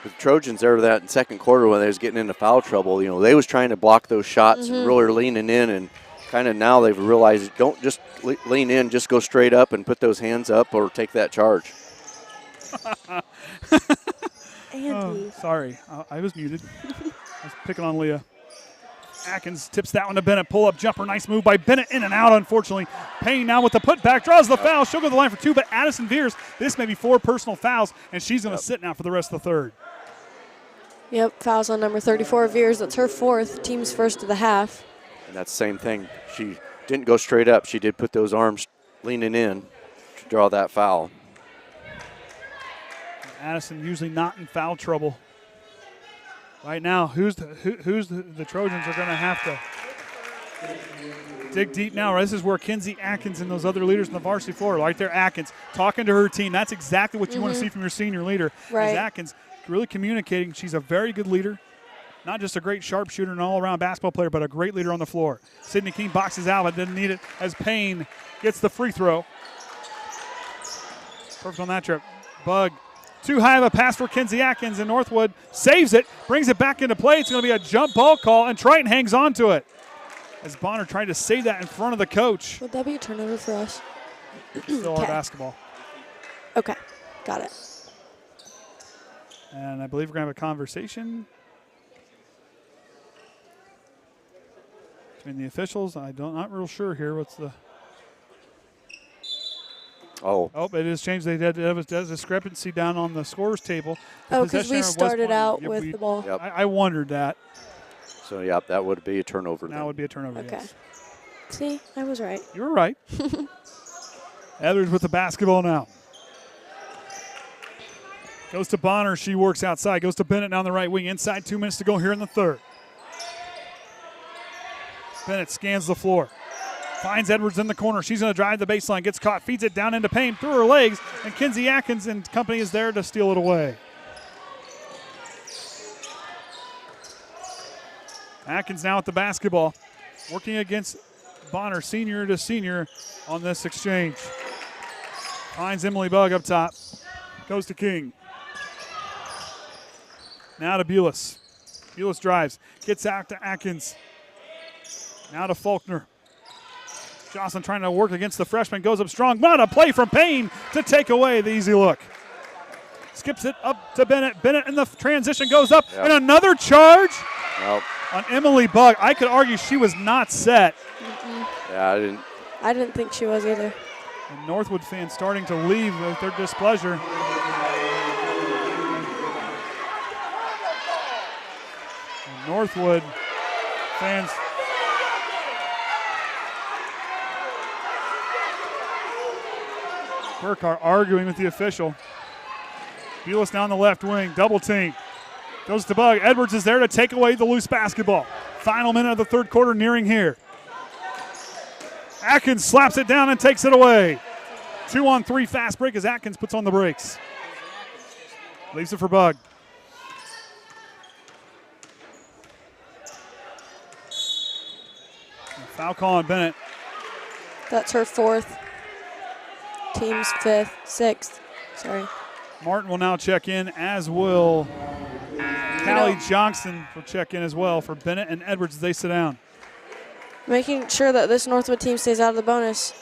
The Trojans there that in second quarter when they was getting into foul trouble, they was trying to block those shots and really leaning in, and kind of now they've realized don't just lean in, just go straight up and put those hands up or take that charge. Andy. Sorry, I was muted. I was picking on Leah. Atkins tips that one to Bennett. Pull-up jumper. Nice move by Bennett. In and out, unfortunately. Payne now with the putback. Draws the foul. She'll go to the line for 2, but Addison Veers, this may be 4 personal fouls, and she's going to sit now for the rest of the third. Yep, fouls on number 34, Veers. That's her 4th, team's first of the half. And that's the same thing. She didn't go straight up. She did put those arms leaning in to draw that foul. Addison usually not in foul trouble. Right now, who's the Trojans are going to have to dig deep now. This is where Kinsey Atkins and those other leaders on the varsity floor, right there, Atkins talking to her team. That's exactly what you want to see from your senior leader. Right. Is Atkins really communicating. She's a very good leader, not just a great sharpshooter and all-around basketball player, but a great leader on the floor. Sydney King boxes out, but didn't need it as Payne gets the free throw. Perfect on that trip. Bug. Too high of a pass for Kinsey Atkins, and NorthWood saves it, brings it back into play. It's going to be a jump ball call, and Triton hangs on to it. As Bonner tried to save that in front of the coach. Would that be a turnover for us? Still our basketball. Okay, got it. And I believe we're going to have a conversation between the officials. Not real sure here. What's the... Oh, it is changed. They did have a discrepancy down on the scores table. Because we started out with the ball. Yep. I wondered that. So, that would be a turnover. Now would be a turnover, Okay. yes. See, I was right. You were right. Edwards with the basketball now. Goes to Bonner. She works outside. Goes to Bennett down the right wing. Inside 2 minutes to go here in the third. Bennett scans the floor. Finds Edwards in the corner. She's going to drive the baseline. Gets caught. Feeds it down into Payne through her legs. And Kinsey Atkins and company is there to steal it away. Atkins now with the basketball. Working against Bonner, senior to senior on this exchange. Finds Emily Bug up top. Goes to King. Now to Bulis. Bulis drives. Gets out to Atkins. Now to Faulkner. Jocelyn trying to work against the freshman. Goes up strong. What a play from Payne to take away the easy look. Skips it up to Bennett. Bennett in the transition goes up. And another charge on Emily Bug. I could argue she was not set. Yeah, I didn't think she was either. And NorthWood fans starting to leave with their displeasure. And NorthWood fans Burkhart arguing with the official. Bulis down the left wing, double team. Goes to Bug. Edwards is there to take away the loose basketball. Final minute of the third quarter nearing here. Atkins slaps it down and takes it away. 2-on-3 fast break as Atkins puts on the brakes. Leaves it for Bug. Foul call on Bennett. That's her 4th. Team's 5th, 6th. Sorry. Martin will now check in, as will Callie Johnson will check in as well for Bennett and Edwards as they sit down. Making sure that this NorthWood team stays out of the bonus,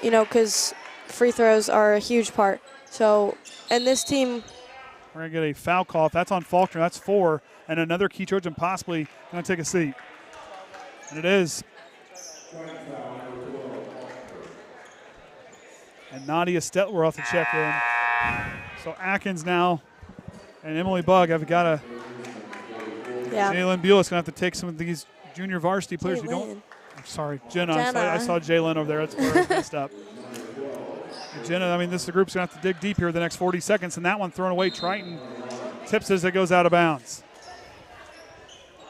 because free throws are a huge part. So, and this team. We're going to get a foul call. If that's on Faulkner, that's 4. And another Key Trojan possibly going to take a seat. And it is. And Nadia Stetler will have to check in. So Atkins now and Emily Bug have got to. Yeah. Jalen Bulis going to have to take some of these junior varsity players who don't. I'm sorry, Jenna. I saw Jalen over there. That's where I messed up. And Jenna, this group's going to have to dig deep here the next 40 seconds. And that one thrown away. Triton Tips as it goes out of bounds.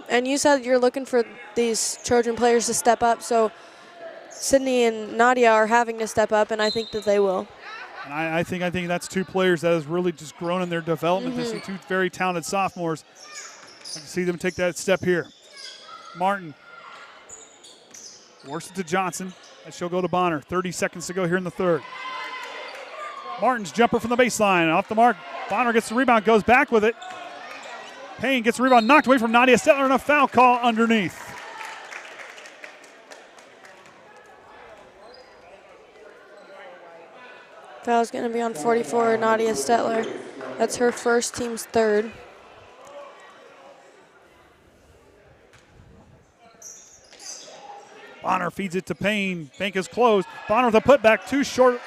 And you said you're looking for these Trojan players to step up, so Sydney and Nadia are having to step up, and I think that they will. And I think that's two players that has really just grown in their development. This is two very talented sophomores. I can see them take that step here. Martin works it to Johnson, and she'll go to Bonner. 30 seconds to go here in the third. Martin's jumper from the baseline, off the mark. Bonner gets the rebound, goes back with it. Payne gets the rebound, knocked away from Nadia Stetler, and a foul call underneath. Foul's going to be on 44, Nadia Stetler. That's her first, team's third. Bonner feeds it to Payne. Bank is closed. Bonner with a putback, too short.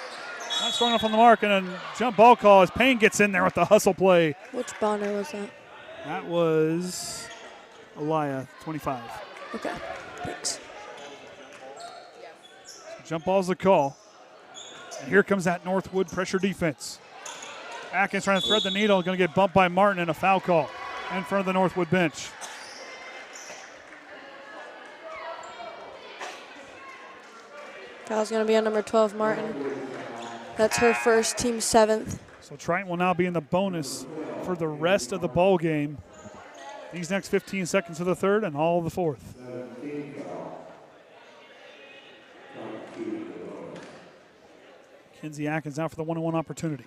Not strong enough on the mark, and a jump ball call as Payne gets in there with the hustle play. Which Bonner was that? That was Elia, 25. Okay, thanks. Jump ball's the call. And here comes that Northwood pressure defense. Atkins trying to thread the needle, going to get bumped by Martin, and a foul call in front of the Northwood bench. Foul's going to be on number 12, Martin. That's her first, team seventh. So Triton will now be in the bonus for the rest of the ball game. These next 15 seconds of the third and all of the fourth. Kinsey Atkins out for the 1-on-1 opportunity.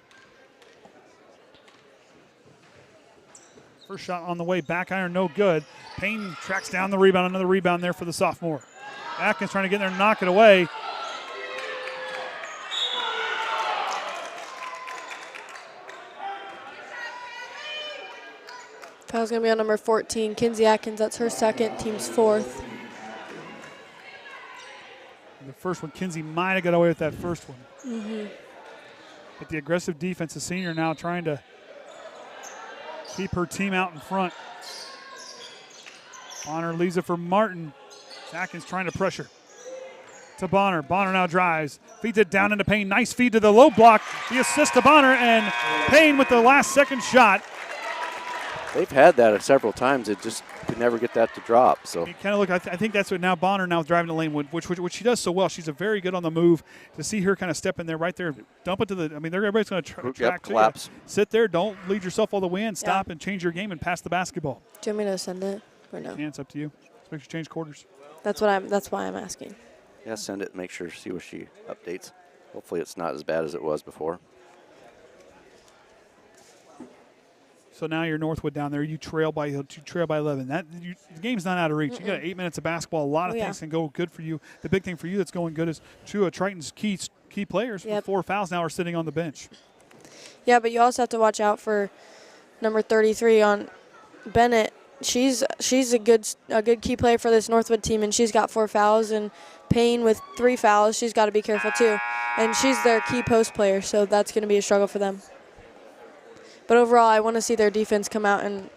First shot on the way, back iron, no good. Payne tracks down the rebound, another rebound there for the sophomore. Atkins trying to get in there and knock it away. Foul's going to be on number 14, Kinsey Atkins. That's her second, team's fourth. The first one, Kinsey might have got away with that first one. Mm-hmm. But the aggressive defense, the senior now trying to keep her team out in front. Bonner leaves it for Martin. Atkins trying to pressure. To Bonner. Bonner now drives. Feeds it down into Payne. Nice feed to the low block. The assist to Bonner, and Payne with the last second shot. They've had that several times. It just could never get that to drop. So you kind of look. I think that's what now Bonner now driving the lane, which she does so well. She's a very good on the move. To see her kind of step in there, right there, dump it to the. I mean, everybody's going to track. Collapse. Sit there. Don't lead yourself all the way in. Stop and change your game and pass the basketball. Do you want me to send it or no? Yeah, it's up to you. Just make sure you change quarters. That's why I'm asking. Yeah, send it. Make sure see what she updates. Hopefully, it's not as bad as it was before. So now you're Northwood down there. You trail by 11. The game's not out of reach. You got 8 minutes of basketball. A lot of things can go good for you. The big thing for you that's going good is two of Triton's key players with 4 fouls now are sitting on the bench. Yeah, but you also have to watch out for number 33 on Bennett. She's a good key player for this Northwood team, and she's got 4 fouls. And Payne with 3 fouls, she's got to be careful too. And she's their key post player, so that's going to be a struggle for them. But overall, I want to see their defense come out and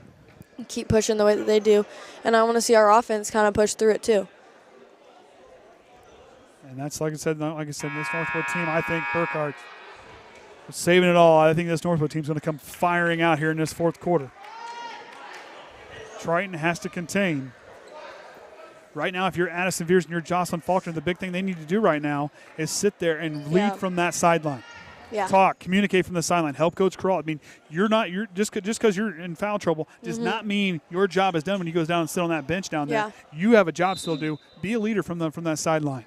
keep pushing the way that they do. And I want to see our offense kind of push through it too. And that's, like I said, this Northwood team, I think Burkhardt was saving it all. I think this Northwood team's going to come firing out here in this fourth quarter. Triton has to contain. Right now, if you're Addison Veers and you're Jocelyn Faulkner, the big thing they need to do right now is sit there and lead from that sideline. Yeah. Talk, communicate from the sideline, help Coach Kroll. I mean, you're just because you're in foul trouble does not mean your job is done when he goes down and sit on that bench down there. Yeah. You have a job still to do. Be a leader from that sideline.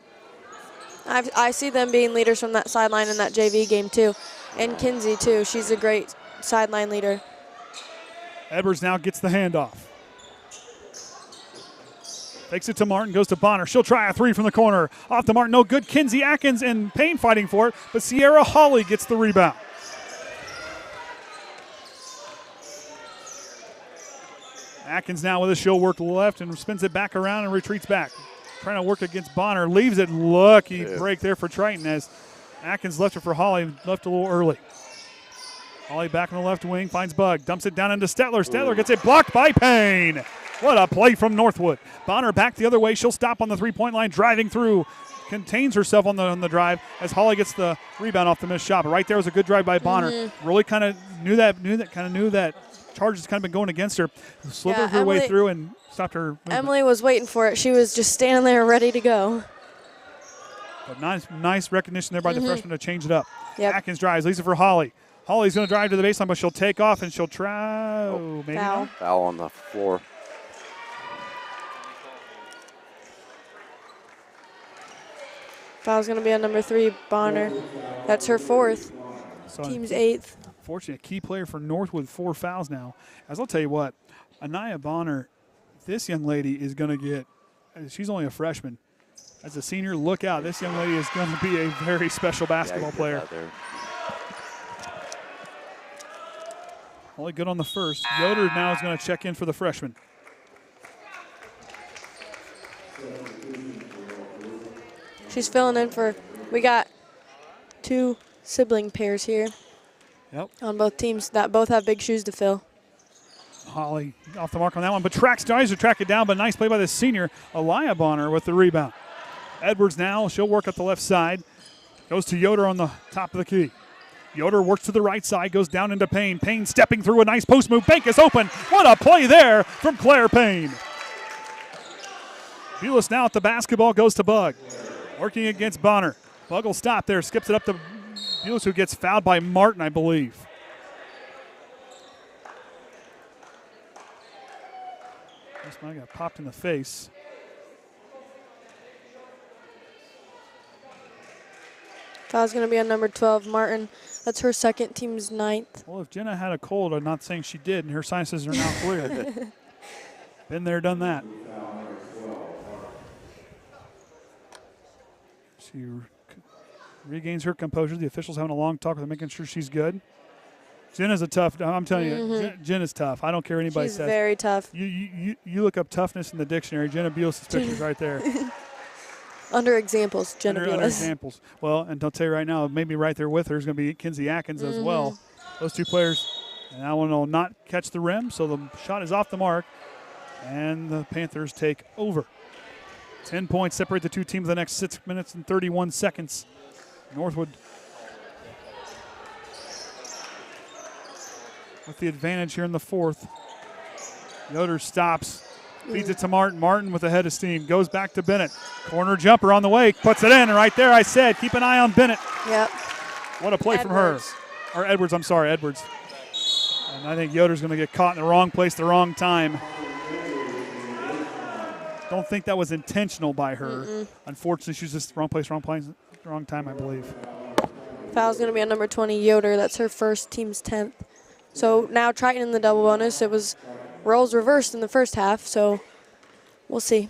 I see them being leaders from that sideline in that JV game too, and Kinsey too. She's a great sideline leader. Edwards now gets the handoff. Takes it to Martin, goes to Bonner. She'll try a 3 from the corner. Off to Martin, no good. Kinsey Atkins and Payne fighting for it, but Sierra Hawley gets the rebound. Atkins now with a she'll work left and spins it back around and retreats back. Trying to work against Bonner, leaves it. Lucky break there for Triton as Atkins left it for Hawley, left a little early. Hawley back on the left wing, finds Bug, dumps it down into Stetler. Stetler gets it blocked by Payne. What a play from Northwood. Bonner back the other way. She'll stop on the three-point line, driving through. Contains herself on the drive as Hawley gets the rebound off the missed shot. But right there was a good drive by Bonner. Really kind of knew that charge has kind of been going against her. Slithered her way through and stopped her movement. Emily was waiting for it. She was just standing there ready to go. But nice recognition there by the freshman to change it up. Yep. Atkins drives, leaves it for Holly. Holly's going to drive to the baseline, but she'll take off and she'll try. Maybe foul. not. Foul on the floor. Foul's going to be on number 3, Bonner. That's her 4th. So Team's 8th. Fortunately, a key player for NorthWood, 4 fouls now. As I'll tell you what, Anaya Bonner, this young lady is going to get, she's only a freshman. As a senior, look out. This young lady is going to be a very special basketball player. Only good on the first. Yoder now is going to check in for the freshman. She's filling in for, we got 2 sibling pairs here. Yep. On both teams that both have big shoes to fill. Holly off the mark on that one, but tries to track it down, but nice play by the senior, Aliyah Bonner with the rebound. Edwards now, she'll work up the left side. Goes to Yoder on the top of the key. Yoder works to the right side, goes down into Payne. Payne stepping through a nice post move. Bank is open. What a play there from Claire Payne. Bulis now at the basketball, goes to Bug. Working against Bonner. Bug will stop there, skips it up to Bulis, who gets fouled by Martin, I believe. This one got popped in the face. Foul's going to be on number 12, Martin. That's her 2nd, team's 9th. Well, if Jenna had a cold, I'm not saying she did, and her sinuses are now clear. Been there, done that. She regains her composure. The officials having a long talk with her, making sure she's good. Jenna's a tough, I'm telling you, Jenna's tough. I don't care what anybody says. She's very tough. You look up toughness in the dictionary. Jenna Bulis' picture's right there. Under examples, Jenna Bulis. Under examples. Well, and I'll tell you right now, maybe right there with her is going to be Kinsey Atkins as well. Those 2 players. And that one will not catch the rim, so the shot is off the mark. And the Panthers take over. 10 points separate the 2 teams the next 6 minutes and 31 seconds. NorthWood with the advantage here in the 4th. Yoder stops. Feeds it to Martin. Martin with a head of steam. Goes back to Bennett. Corner jumper on the way. Puts it in. And right there I said, keep an eye on Bennett. Yep. What a play from her. Or Edwards, I'm sorry, Edwards. And I think Yoder's going to get caught in the wrong place, the wrong time. Don't think that was intentional by her. Unfortunately, she was just wrong place, wrong time, I believe. Foul's going to be on number 20, Yoder. That's her 1st, team's 10th. So now Triton in the double bonus. It was roles reversed in the first half, so we'll see.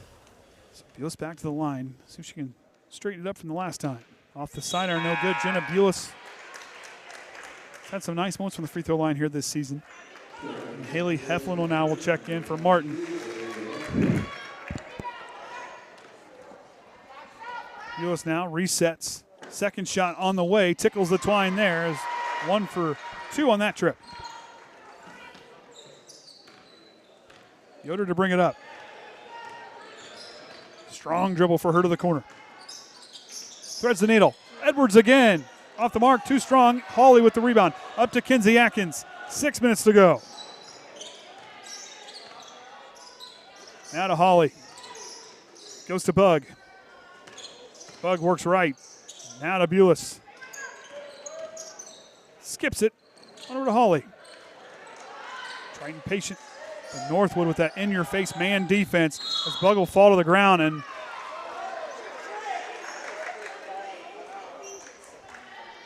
So Bulis back to the line. See if she can straighten it up from the last time. Off the side are no good. Jenna Bulis had some nice moments from the free throw line here this season. And Haley Heflin will check in for Martin. Bulis now resets. Second shot on the way. Tickles the twine there. Is 1 for 2 on that trip. Yoder to bring it up. Strong dribble for her to the corner. Threads the needle. Edwards again. Off the mark, too strong. Hawley with the rebound. Up to Kinsey Atkins. 6 minutes to go. Now to Hawley. Goes to Bug. Bug works right. Now to Bulis. Skips it. Over to Hawley. Triton patient. But NorthWood with that in-your-face man defense as Bug will fall to the ground. And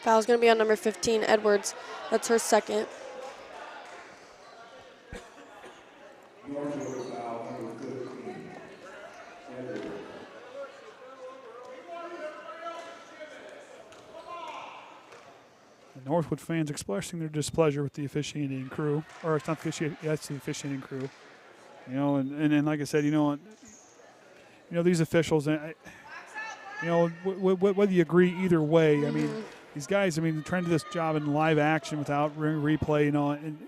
Foul's going to be on number 15, Edwards. That's her 2nd. the NorthWood fans expressing their displeasure with the officiating crew. Or it's not the officiating, yeah, it's the officiating crew. You know, and like I said, you know, these officials, you know, whether you agree either way, I mean, these guys, I mean, they're trying to do this job in live action without replay, you know, and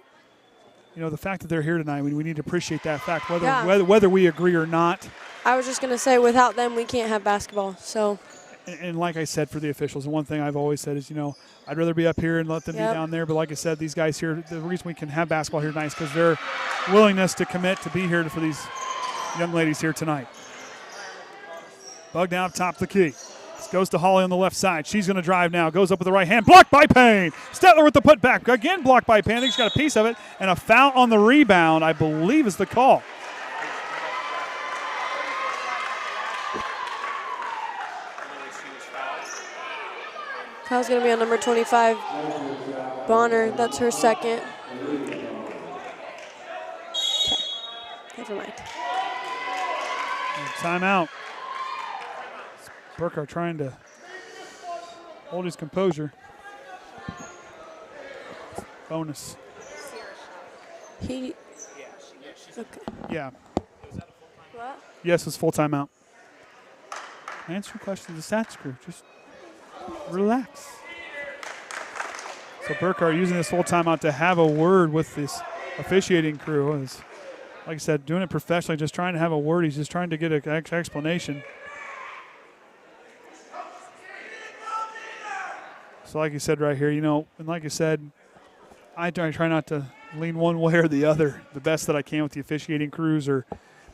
the fact that they're here tonight, I mean, we need to appreciate that fact, whether we agree or not. I was just going to say, without them, we can't have basketball. So, and like I said, for the officials, and one thing I've always said is, I'd rather be up here and let them be down there. But like I said, these guys here, the reason we can have basketball here tonight is because their willingness to commit to be here for these young ladies here tonight. Bug down top of the key. This goes to Holly on the left side. She's going to drive now. Goes up with the right hand. Blocked by Payne. Stetler with the putback. Again blocked by Payne. I think she's got a piece of it. And a foul on the rebound, I believe, is the call. Foul's going to be on number 25, Bonner. That's her second. Okay. Never mind. Timeout. Burkhart trying to hold his composure. Bonus. Okay. Yeah. What? Yes, it's full timeout. Answer questions, the stats crew. Just relax. So Burkhart using this full timeout to have a word with this officiating crew. Is, like I said, doing it professionally, just trying to have a word. He's just trying to get an explanation. So like you said right here, and like you said, I try not to lean one way or the other the best that I can with the officiating crews. Or,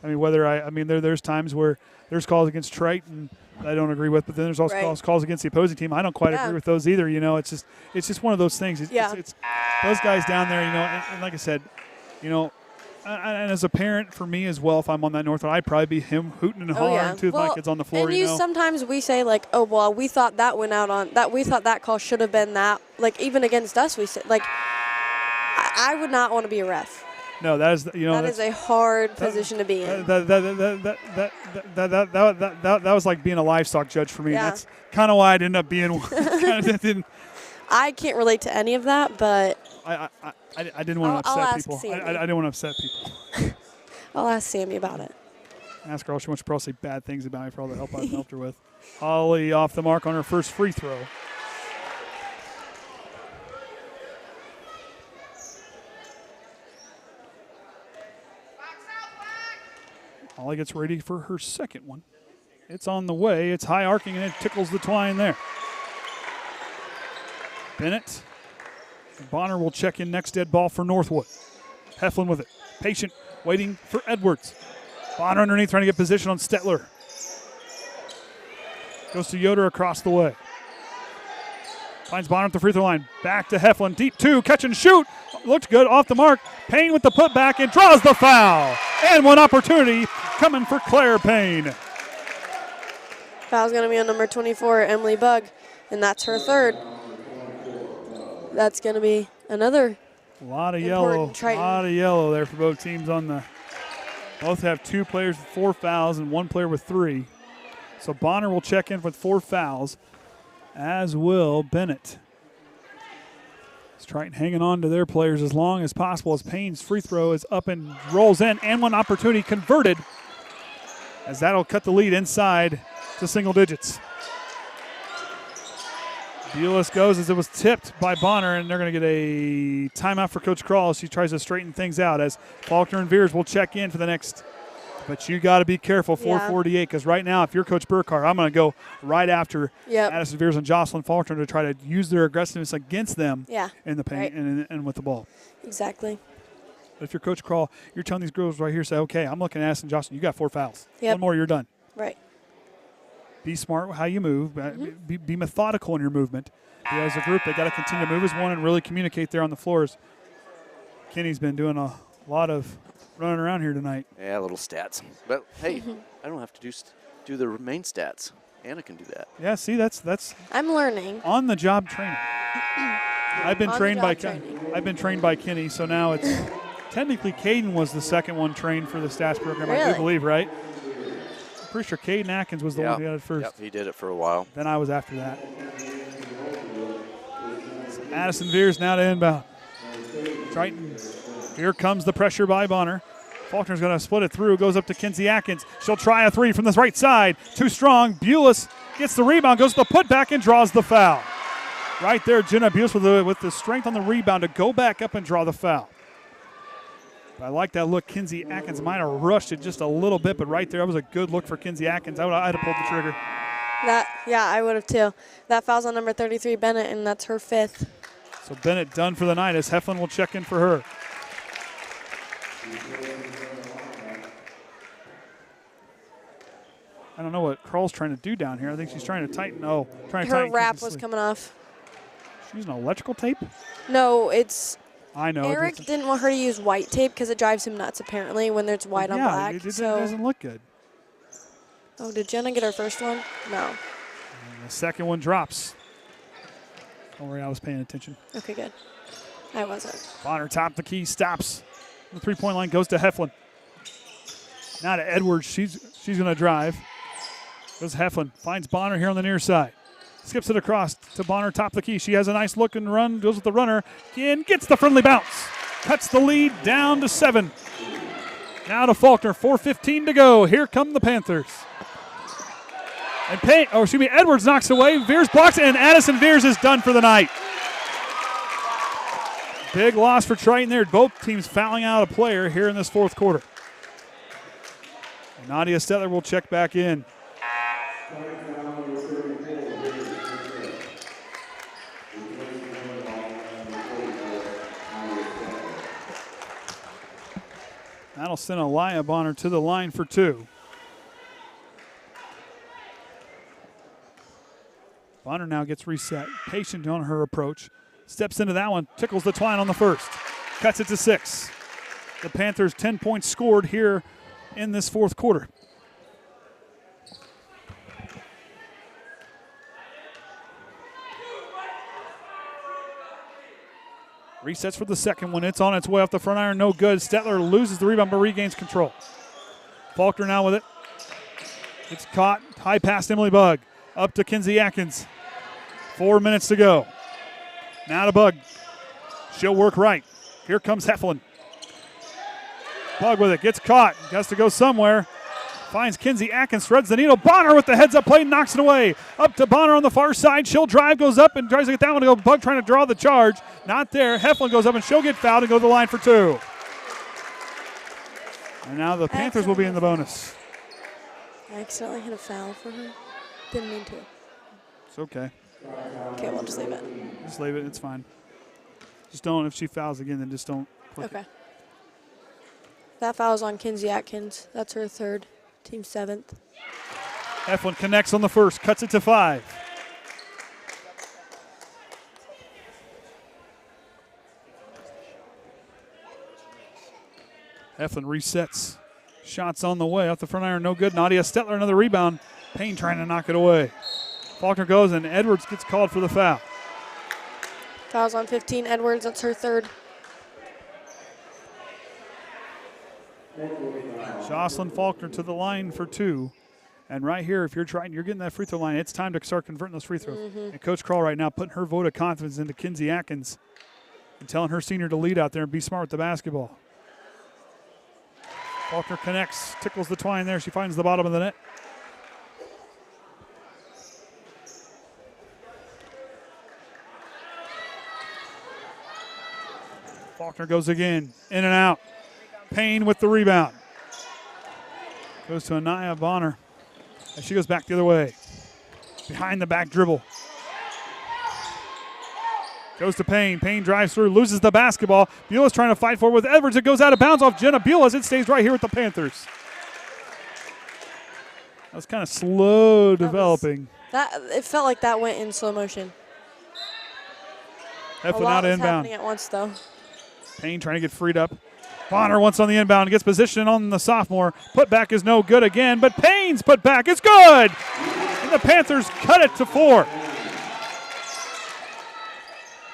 there's times where there's calls against Triton I don't agree with, but then there's also calls against the opposing team. I don't quite agree with those either. It's just one of those things. It's those guys down there, and like I said, and as a parent for me as well, if I'm on that NorthWood, I'd probably be him hooting and hollering too if my kid's on the floor. And sometimes we say like, oh well, we thought that went out on that. We thought that call should have been that. Like even against us, we said like, I would not want to be a ref. No, that is that is a hard position to be in. That was like being a livestock judge for me. Yeah. That's kind of why I ended up being one. I can't relate to any of that, but I didn't want to upset people. I didn't want to upset people. I'll ask Sammy about it. Ask her all she wants to probably say bad things about me for all the help I've helped her with. Holly off the mark on her first free throw. Holly gets ready for her second one. It's on the way. It's high arcing, and it tickles the twine there. Bennett. Bonner will check in next dead ball for NorthWood. Heflin with it. Patient, waiting for Edwards. Bonner underneath, trying to get position on Stetler. Goes to Yoder across the way. Finds Bonner at the free throw line. Back to Heflin. Deep two. Catch and shoot. Looks good. Off the mark. Payne with the putback and draws the foul. And one opportunity coming for Claire Payne. Foul's going to be on number 24, Emily Bug, and that's her third. That's going to be another lot of yellow. A lot of yellow there for both teams on the. Both have two players with 4 fouls and one player with 3. So Bonner will check in with 4 fouls, as will Bennett. Triton hanging on to their players as long as possible as Payne's free throw is up and rolls in, and one opportunity converted, as that'll cut the lead inside to single digits. Bulis goes as it was tipped by Bonner, and they're going to get a timeout for Coach Krall as she tries to straighten things out, as Faulkner and Veers will check in for the next. But you got to be careful, 4:48, because right now, if you're Coach Burkhart, I'm going to go right after Addison Veers and Jocelyn Faulkner to try to use their aggressiveness against them in the paint and with the ball. Exactly. But if you're Coach Krall, you're telling these girls right here, say, okay, I'm looking at Addison and Jocelyn. You got 4 fouls. Yep. One more, you're done. Right. Be smart with how you move. Be methodical in your movement. As a group, they got to continue to move as one and really communicate there on the floors. Kenny's been doing a lot of running around here tonight. Yeah, little stats. But hey, I don't have to do the main stats. Anna can do that. Yeah, see, that's I'm learning. On the job training. I've been trained by Kenny, so now it's technically Kayden was the second one trained for the stats program. Really? I do believe, right? I'm pretty sure Kaden Atkins was the one who got it first. Yep, he did it for a while. Then I was after that. So Addison Veers now to inbound. Triton. Here comes the pressure by Bonner. Faulkner's going to split it through. Goes up to Kinsey Atkins. She'll try a 3 from this right side. Too strong. Bulis gets the rebound. Goes to the putback and draws the foul. Right there, Jenna Bulis with the strength on the rebound to go back up and draw the foul. But I like that look. Kinsey Atkins might have rushed it just a little bit, but right there, that was a good look for Kinsey Atkins. I'd have pulled the trigger. Yeah, I would have too. That foul's on number 33, Bennett, and that's her 5th. So Bennett done for the night as Heflin will check in for her. I don't know what Kroll's trying to do down here. I think she's trying to tighten. Oh, trying to tighten. Her wrap was coming off. She's using electrical tape? No, it's. I know. Eric didn't want her to use white tape because it drives him nuts, apparently, when there's white on black. It doesn't look good. Oh, did Jenna get her first one? No. And the second one drops. Don't worry, I was paying attention. Okay, good. I wasn't. Bonner top the key, stops. The three-point line goes to Heflin. Now to Edwards. She's going to drive. Goes Heflin. Finds Bonner here on the near side. Skips it across to Bonner, top the key. She has a nice look and run. Goes with the runner. Again, gets the friendly bounce. Cuts the lead down to 7. Now to Faulkner. 4:15 to go. Here come the Panthers. And Edwards knocks away. Veers blocks, and Addison Veers is done for the night. Big loss for Triton there. Both teams fouling out a player here in this fourth quarter. And Nadia Stetler will check back in. That'll send Aliyah Bonner to the line for 2. Bonner now gets reset. Patient on her approach. Steps into that one. Tickles the twine on the first. Cuts it to 6. The Panthers 10 points scored here in this fourth quarter. Resets for the second one. It's on its way off the front iron. No good. Stetler loses the rebound but regains control. Faulkner now with it. It's caught. High past Emily Bugg. Up to Kinsey Atkins. 4 minutes to go. Now to Bugg. She'll work right. Here comes Heflin. Bugg with it. Gets caught. Has to go somewhere. Finds Kinsey Atkins. Threads the needle. Bonner with the heads-up play. Knocks it away. Up to Bonner on the far side. She'll drive. Goes up and tries to get that one to go. Bugg trying to draw the charge. Not there. Heflin goes up and she'll get fouled and go to the line for 2. And now the Panthers will be in the bonus. I accidentally hit a foul for her. Didn't mean to. It's okay. Okay, we'll just leave it. Just leave it. It's fine. Just don't, if she fouls again, then just don't click Okay. That foul's on Kinsey Atkins. That's her 3rd. Team 7th. Heflin connects on the first. Cuts it to 5. Heflin resets. Shots on the way. Off the front iron. No good. Nadia Stetler another rebound. Payne trying to knock it away. Faulkner goes and Edwards gets called for the foul. Foul's on 15. Edwards, that's her 3rd. Jocelyn Faulkner to the line for 2. And right here, if you're trying, you're getting that free throw line, it's time to start converting those free throws. And Coach Kroll right now putting her vote of confidence into Kinsey Atkins and telling her senior to lead out there and be smart with the basketball. Faulkner connects, tickles the twine there. She finds the bottom of the net. Faulkner goes again, in and out. Payne with the rebound. Goes to Anaya Bonner. And she goes back the other way. Behind the back dribble. Goes to Payne. Payne drives through, loses the basketball. Bulis trying to fight for it with Edwards. It goes out of bounds off Jenna Bulis. It stays right here with the Panthers. That was kind of slow developing. It felt like that went in slow motion. Heflin out of inbound. Happening at once, though. Payne trying to get freed up. Bonner once on the inbound, gets position on the sophomore. Put back is no good again, but Payne's put back is good! And the Panthers cut it to 4.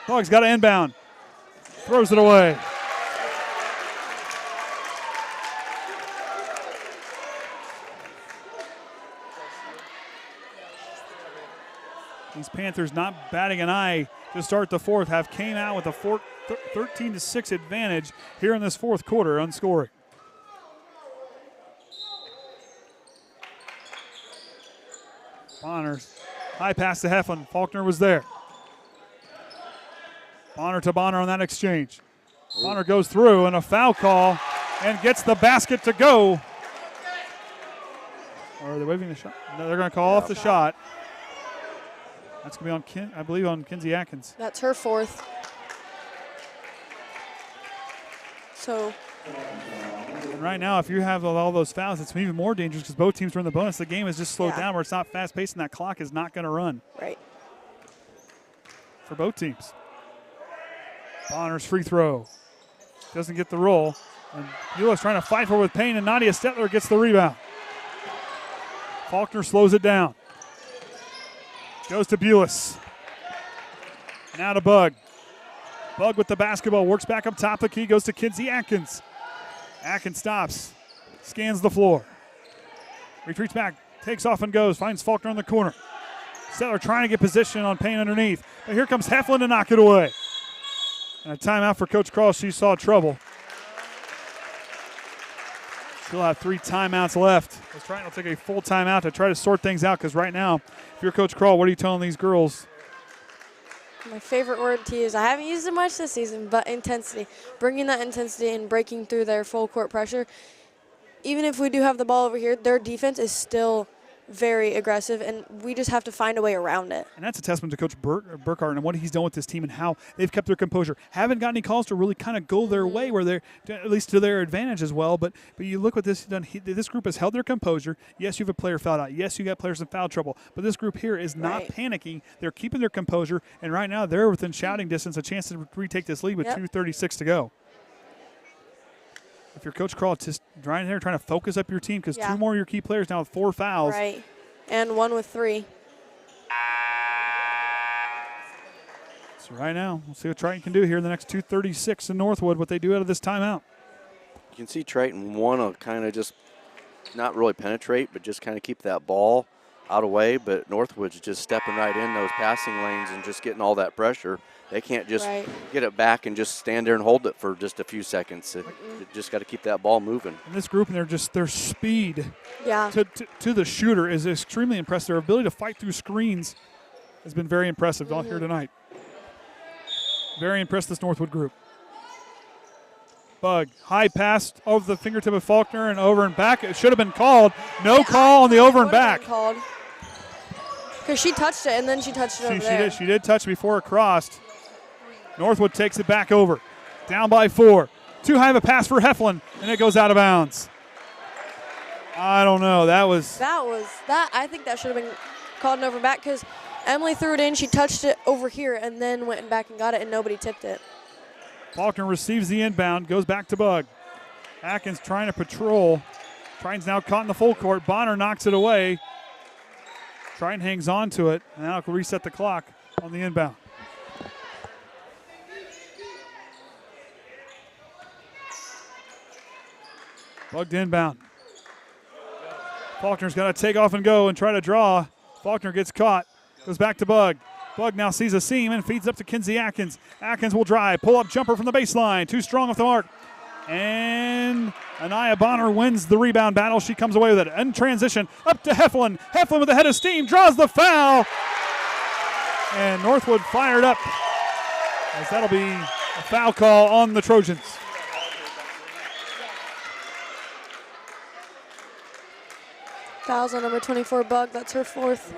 Dogs got an inbound. Throws it away. These Panthers not batting an eye to start the fourth, have came out with a 13-6 advantage here in this fourth quarter, unscoring. Bonner, high pass to Heflin. Faulkner was there. Bonner to Bonner on that exchange. Bonner goes through and a foul call and gets the basket to go. Or are they waving the shot? No, they're going to call off the shot. That's going to be on, I believe, on Kinsey Atkins. That's her 4th. So. And right now, if you have all those fouls, it's even more dangerous because both teams are in the bonus. The game has just slowed down where it's not fast-paced and that clock is not going to run. Right. For both teams. Bonner's free throw. Doesn't get the roll. And Beulah's trying to fight for it with Payne, and Nadia Stetler gets the rebound. Faulkner slows it down. Goes to Beulah. Now to Bug. Bug with the basketball, works back up top of the key, goes to Kinsey Atkins. Atkins stops, scans the floor. Retreats back, takes off and goes, finds Faulkner in the corner. Stetler trying to get position on Payne underneath. But here comes Heflin to knock it away. And a timeout for Coach Krall. She saw trouble. She'll have 3 timeouts left. Triton will take a full timeout to try to sort things out because right now, if you're Coach Krall, what are you telling these girls? My favorite word to use, I haven't used it much this season, but intensity. Bringing that intensity and breaking through their full court pressure. Even if we do have the ball over here, their defense is still very aggressive, and we just have to find a way around it. And that's a testament to Coach Burkhart and what he's done with this team and how they've kept their composure. Haven't got any calls to really kind of go their way, where they're at least to their advantage as well. But you look what this has done. This group has held their composure. Yes, you have a player fouled out. Yes, you got players in foul trouble. But this group here is not panicking. They're keeping their composure, and right now they're within shouting distance, a chance to retake this lead with 2:36 to go. If you're Coach Krall, just trying to focus up your team because 2 more of your key players now with 4 fouls. Right, and 1 with 3. So right now, we'll see what Triton can do here in the next 2:36 in Northwood, what they do out of this timeout. You can see Triton want to kind of just not really penetrate, but just kind of keep that ball out of way. But Northwood's just stepping right in those passing lanes and just getting all that pressure. They can't just get it back and just stand there and hold it for just a few seconds. They just got to keep that ball moving. And this group, and their speed to the shooter is extremely impressive. Their ability to fight through screens has been very impressive all here tonight. Very impressed, this Northwood group. Bug, high pass over the fingertip of Faulkner and over and back. It should have been called. No call on the over and back. Because she touched it, and then she touched it over there. She did touch before it crossed. Northwood takes it back over. Down by 4. Too high of a pass for Heflin, and it goes out of bounds. I don't know. I think that should have been called an over and back because Emily threw it in. She touched it over here and then went back and got it, and nobody tipped it. Faulkner receives the inbound, goes back to Bug. Atkins trying to patrol. Triton's now caught in the full court. Bonner knocks it away. Triton hangs on to it, and now it'll reset the clock on the inbound. Bug to inbound. Faulkner's got to take off and go and try to draw. Faulkner gets caught, goes back to Bug. Bug now sees a seam and feeds up to Kinsey Atkins. Atkins will drive, pull-up jumper from the baseline. Too strong off the mark. And Anaya Bonner wins the rebound battle. She comes away with it. In transition, up to Heflin. Heflin with the head of steam, draws the foul. And Northwood fired up, as that'll be a foul call on the Trojans. Fouls on number 24, Bug. That's her 4th.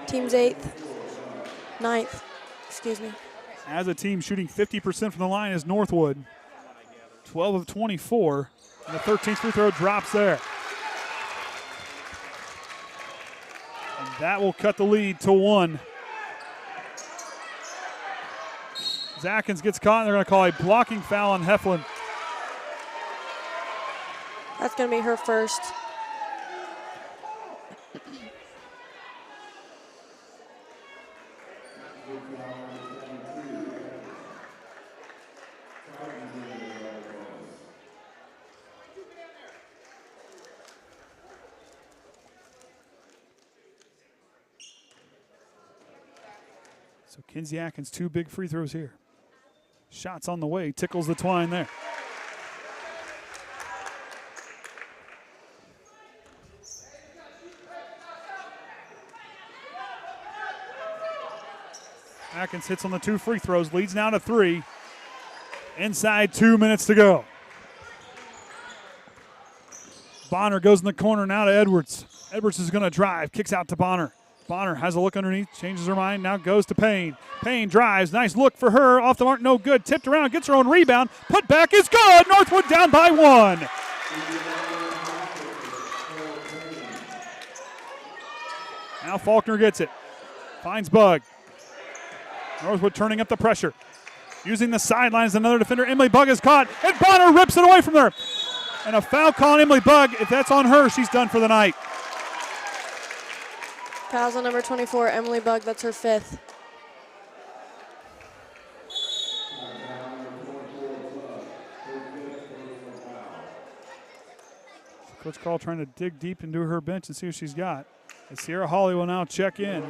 Team's 9th. Excuse me. As a team shooting 50% from the line is Northwood. 12 of 24. And the 13th free throw drops there. And that will cut the lead to 1. Atkins gets caught, and they're going to call a blocking foul on Heflin. That's going to be her 1st. So Kinsey Atkins, 2 big free throws here. Shots on the way, tickles the twine there. Atkins hits on the 2 free throws, leads now to 3. Inside 2 minutes to go. Bonner goes in the corner now to Edwards. Edwards is going to drive, kicks out to Bonner. Bonner has a look underneath, changes her mind, now goes to Payne. Payne drives, nice look for her, off the mark, no good. Tipped around, gets her own rebound, put back is good. Northwood down by 1. Now Faulkner gets it, finds Bug. Northwood turning up the pressure. Using the sidelines, another defender, Emily Bug is caught, and Bonner rips it away from her. And a foul call on Emily Bug. If that's on her, she's done for the night. Fouls on number 24, Emily Bug. That's her 5th. Coach Call trying to dig deep into her bench and see what she's got. And Sierra Hawley will now check in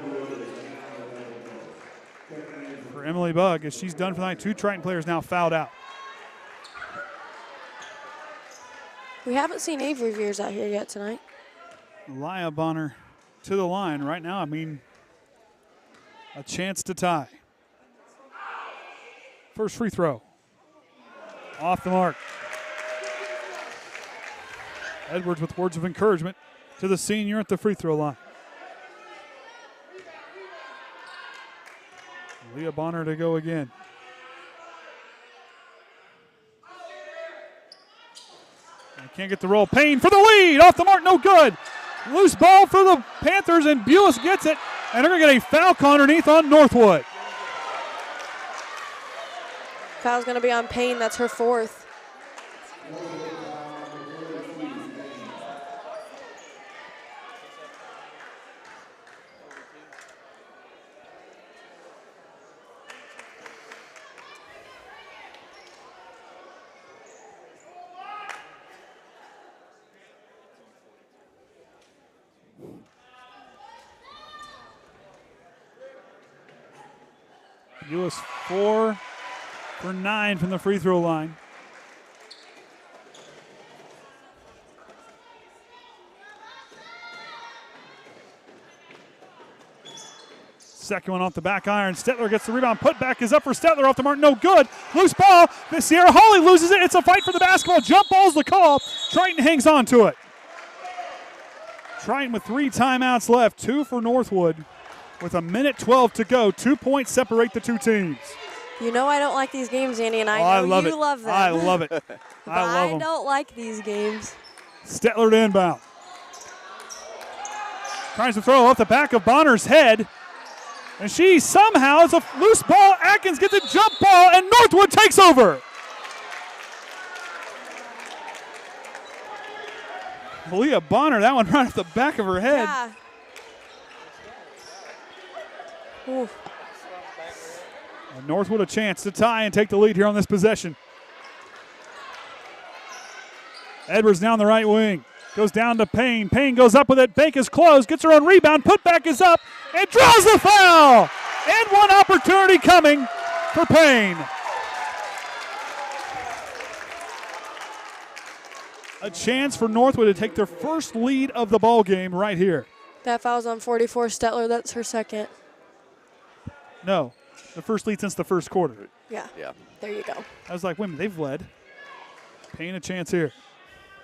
for Emily Bug as she's done for the night. 2 Triton players now fouled out. We haven't seen Avery Veers out here yet tonight. Laya Bonner to the line right now. I mean, a chance to tie. First free throw. Off the mark. Edwards with words of encouragement to the senior at the free throw line. Leah Bonner to go again. Can't get the roll. Payne for the lead. Off the mark, no good. Loose ball for the Panthers, and Bulis gets it. And they're going to get a foul call underneath on Northwood. Foul's going to be on Payne. That's her 4th. Bulis 4 for 9 from the free throw line. Second one off the back iron. Stetler gets the rebound. Putback is up for Stetler. Off the mark, no good. Loose ball. Sierra Hawley loses it. It's a fight for the basketball. Jump ball's the call. Triton hangs on to it. Triton with 3 timeouts left. 2 for Northwood. With 1:12 to go. 2 points separate the 2 teams. You know I don't like these games, Andy, and I know I love you it. love them. I love it. I love them. I don't like these games. Stetler to inbound. Tries to throw off the back of Bonner's head. And she somehow, it's a loose ball. Atkins gets a jump ball, and Northwood takes over. Leah Bonner, that one right off the back of her head. Yeah. Ooh. And Northwood a chance to tie and take the lead here on this possession. Edwards down the right wing. Goes down to Payne. Payne goes up with it. Bank is closed. Gets her own rebound. Putback is up. And draws the foul. And one opportunity coming for Payne. A chance for Northwood to take their first lead of the ball game right here. That foul's on 44 Stetler. That's her 2nd. No, the first lead since the first quarter. Yeah. There you go. I was like, wait a minute, they've led. Payne a chance here.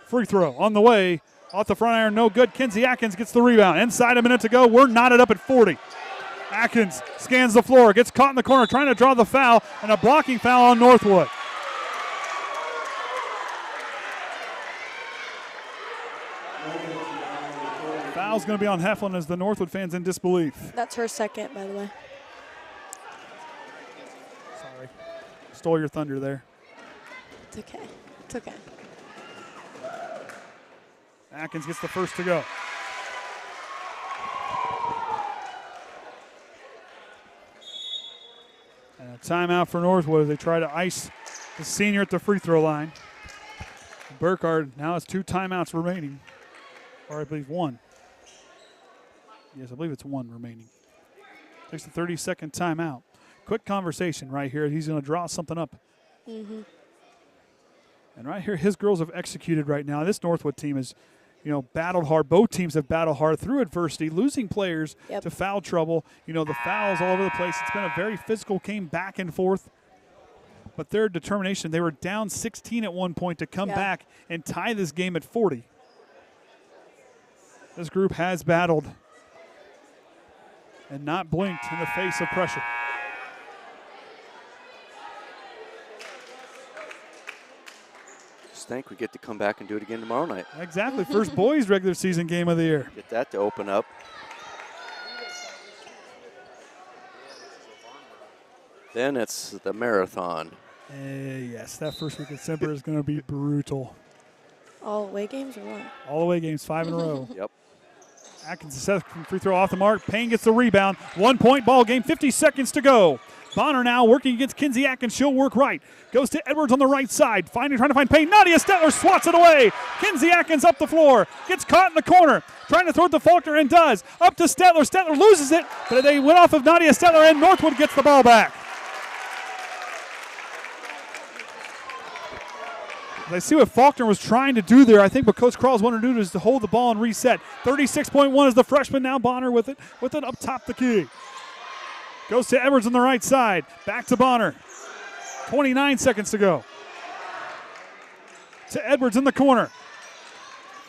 Free throw on the way. Off the front iron, no good. Kenzie Atkins gets the rebound. Inside a minute to go. We're knotted up at 40. Atkins scans the floor, gets caught in the corner, trying to draw the foul, and a blocking foul on Northwood. Foul's going to be on Heflin as the Northwood fans in disbelief. That's her 2nd, by the way. Sorry. Stole your thunder there. It's okay. It's okay. Atkins gets the first to go. And a timeout for Northwood as they try to ice the senior at the free throw line. Burkhardt now has 2 timeouts remaining. Or I believe 1. Yes, I believe it's 1 remaining. Takes the 30-second timeout. Quick conversation right here. He's going to draw something up. Mm-hmm. And right here, his girls have executed right now. This Northwood team is, battled hard. Both teams have battled hard through adversity, losing players to foul trouble. The fouls all over the place. It's been a very physical game, back and forth. But their determination, they were down 16 at one point to come back and tie this game at 40. This group has battled and not blinked in the face of pressure. Just think we get to come back and do it again tomorrow night. Exactly. First boys regular season game of the year. Get that to open up. Then it's the marathon. Yes, that first week of December is going to be brutal. All away games or what? All away games, 5 in a row. Yep. Atkins' second free throw off the mark. Payne gets the rebound. 1 point ball game, 50 seconds to go. Bonner now working against Kinsey Atkins. She'll work right. Goes to Edwards on the right side. Trying to find Payne. Nadia Stetler swats it away. Kinsey Atkins up the floor. Gets caught in the corner. Trying to throw it to Faulkner and does. Up to Stetler. Stetler loses it, but they went off of Nadia Stetler and NorthWood gets the ball back. I see what Faulkner was trying to do there. I think what Coach Kralls wanted to do is to hold the ball and reset. 36.1 is the freshman. Now Bonner with it up top the key. Goes to Edwards on the right side. Back to Bonner. 29 seconds to go. To Edwards in the corner.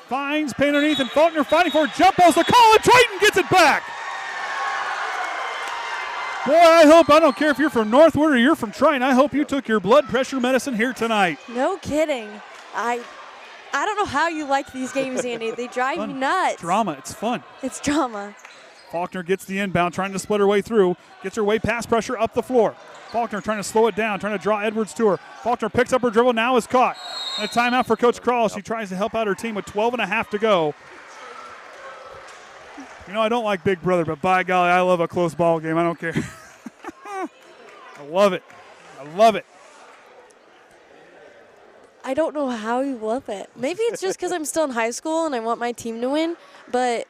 Finds Payne underneath and Faulkner fighting for a jump ball. The call and Triton gets it back. Boy, I don't care if you're from NorthWood or you're from Triton, I hope you took your blood pressure medicine here tonight. No kidding. I don't know how you like these games, Andy. They drive me nuts. Drama. It's fun. It's drama. Faulkner gets the inbound, trying to split her way through. Gets her way past pressure up the floor. Faulkner trying to slow it down, trying to draw Edwards to her. Faulkner picks up her dribble, now is caught. And a timeout for Coach Kralls. She tries to help out her team with 12.5 to go. You know, I don't like Big Brother, but by golly, I love a close ball game. I don't care. I love it. I love it. I don't know how you love it. Maybe it's just because I'm still in high school and I want my team to win, but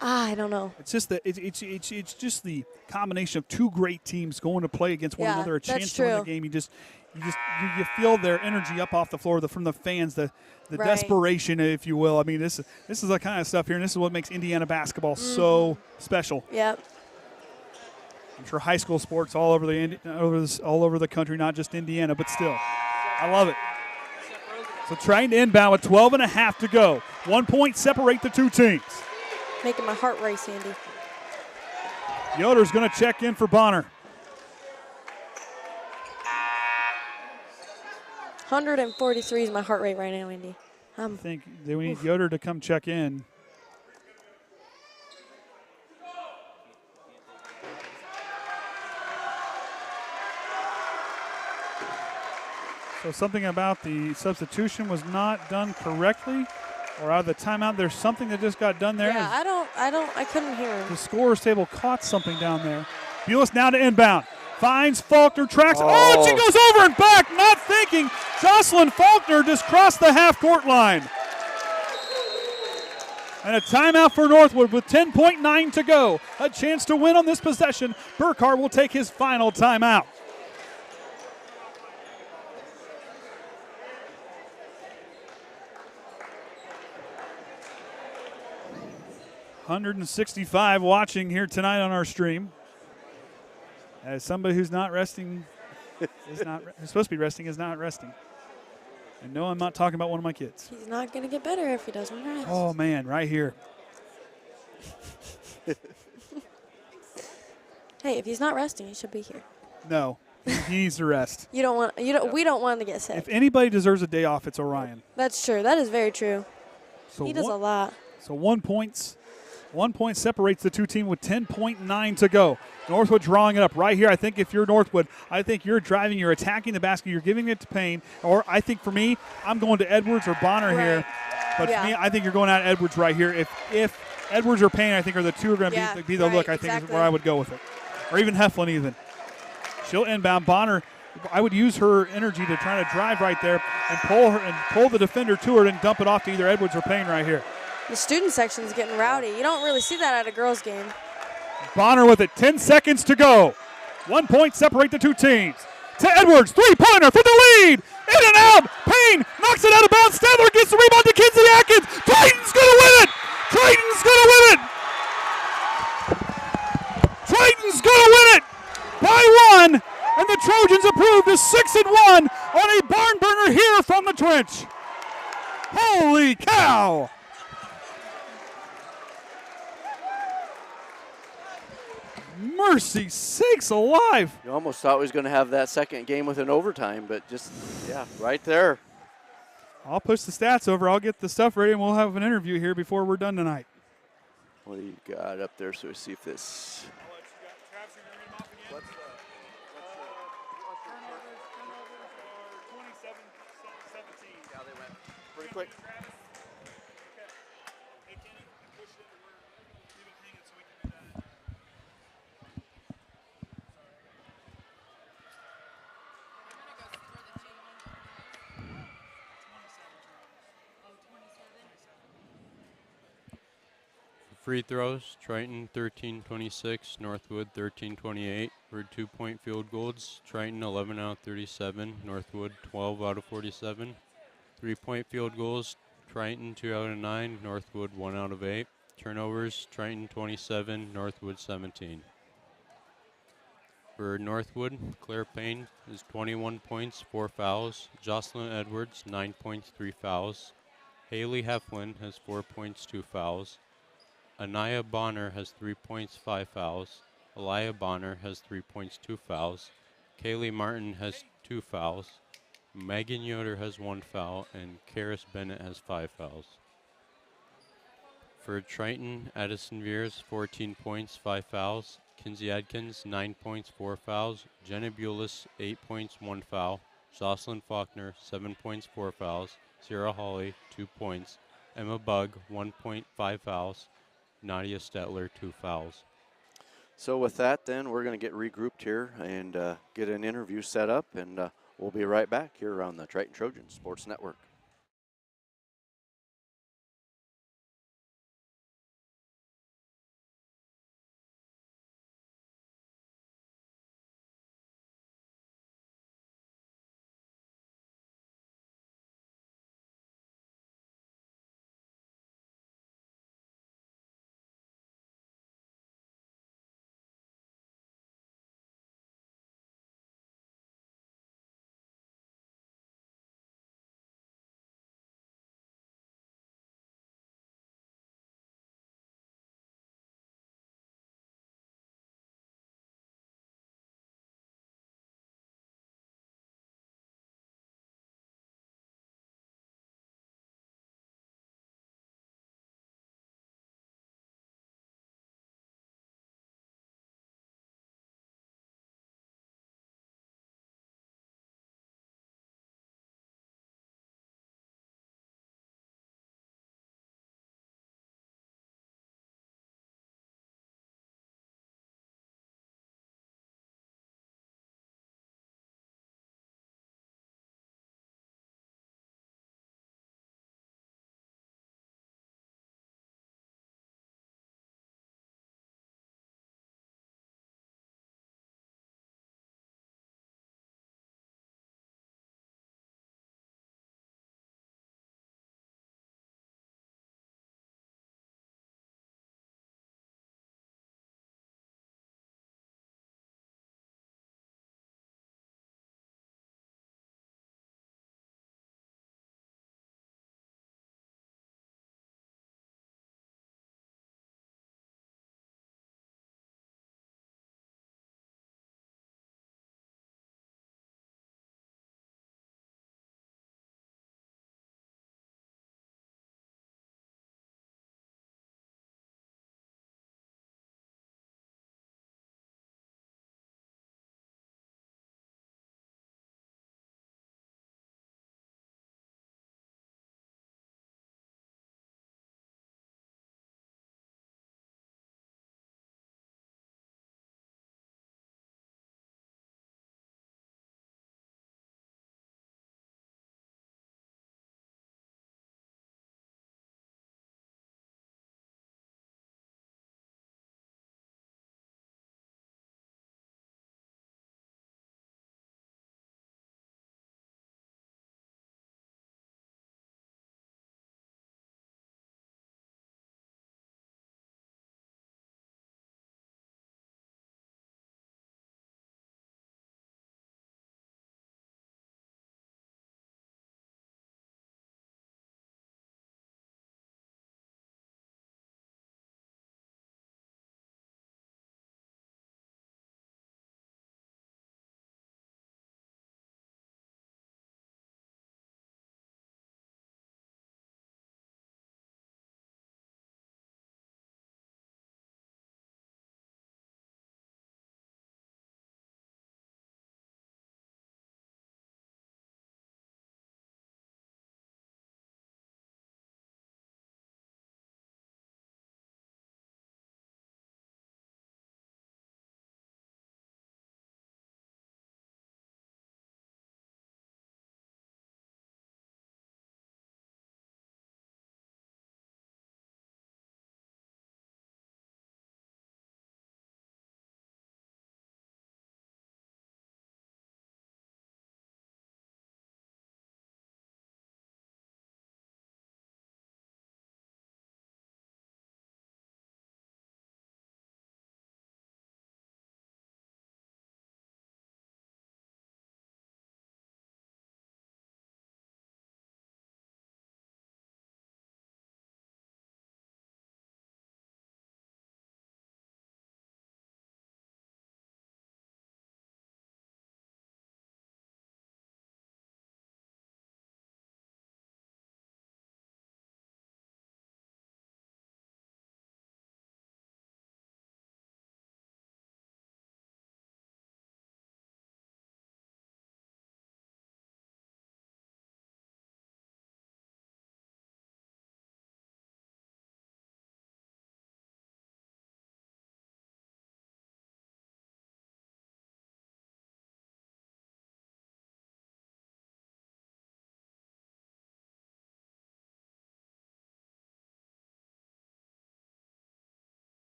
I don't know. It's just it's just the combination of two great teams going to play against one another, a chance to win the game. You feel their energy up off the floor from the fans, the desperation, if you will. I mean, this is the kind of stuff here, and this is what makes Indiana basketball so special. Yep. I'm sure high school sports all over the country, not just Indiana, but still, I love it. So trying to inbound with 12.5 to go. 1 point separate the two teams. Making my heart race, Andy. Yoder's going to check in for Bonner. 143 is my heart rate right now, Andy. I think we need Yoder to come check in. So something about the substitution was not done correctly, or out of the timeout. There's something that just got done there. Yeah, I couldn't hear him. The scorer's table caught something down there. Bulis now to inbound. Finds Faulkner, tracks. Oh, she goes over and back, not thinking. Jocelyn Faulkner just crossed the half-court line. And a timeout for NorthWood with 10.9 to go. A chance to win on this possession. Burkhart will take his final timeout. $165 watching here tonight on our stream. As somebody who's not resting, who's supposed to be resting, is not resting. And no, I'm not talking about one of my kids. He's not going to get better if he doesn't rest. Oh, man, right here. Hey, if he's not resting, he should be here. No, he needs to rest. We don't want him to get sick. If anybody deserves a day off, it's Orion. That's true. That is very true. So he does a lot. So 1 point separates the two teams with 10.9 to go. NorthWood drawing it up right here. I think if you're NorthWood, I think you're driving, you're attacking the basket, you're giving it to Payne. Or I think for me, I'm going to Edwards or Bonner here. But for me, I think you're going out Edwards right here. If Edwards or Payne, I think, are the two are going to be the look, I think is where I would go with it. Or even Heflin even. She'll inbound. Bonner, I would use her energy to try to drive right there and pull the defender to her and dump it off to either Edwards or Payne right here. The student section is getting rowdy. You don't really see that at a girls' game. Bonner with it, 10 seconds to go. 1 point separate the two teams. To Edwards, three-pointer for the lead. In and out. Payne knocks it out of bounds. Stadler gets the rebound to Kinsey Atkins. Triton's going to win it. Triton's going to win it. Triton's going to win it by 1. And the Trojans improved to 6-1 on a barn burner here from the Twitch. Holy cow. Mercy sakes alive. You almost thought we was going to have that second game with an overtime, but just, yeah, right there. I'll push the stats over. I'll get the stuff ready, and we'll have an interview here before we're done tonight. What do you got up there so we see if this... Pretty quick. Free throws, Triton 13-26, Northwood 13-28. For 2-point field goals, Triton 11 out of 37, Northwood 12 out of 47. 3-point field goals, Triton 2 out of 9, Northwood 1 out of 8. Turnovers, Triton 27, Northwood 17. For Northwood, Claire Payne is 21 points, 4 fouls. Jocelyn Edwards, 9 points, 3 fouls. Haley Heflin has 4 points, 2 fouls. Anaya Bonner has 3 points, 5 fouls. Elia Bonner has 3 points, 2 fouls. Kaylee Martin has 2 fouls. Megan Yoder has 1 foul, and Karis Bennett has 5 fouls. For Triton, Addison Veers, 14 points, 5 fouls. Kinsey Atkins, 9 points, 4 fouls. Jenna Bulis, 8 points, 1 foul. Jocelyn Faulkner, 7 points, 4 fouls. Sarah Hawley, 2 points. Emma Bugg, 1 point, 5 fouls. Nadia Stetler, 2 fouls. So with that, then, we're going to get regrouped here and get an interview set up, and we'll be right back here on the Triton Trojan Sports Network.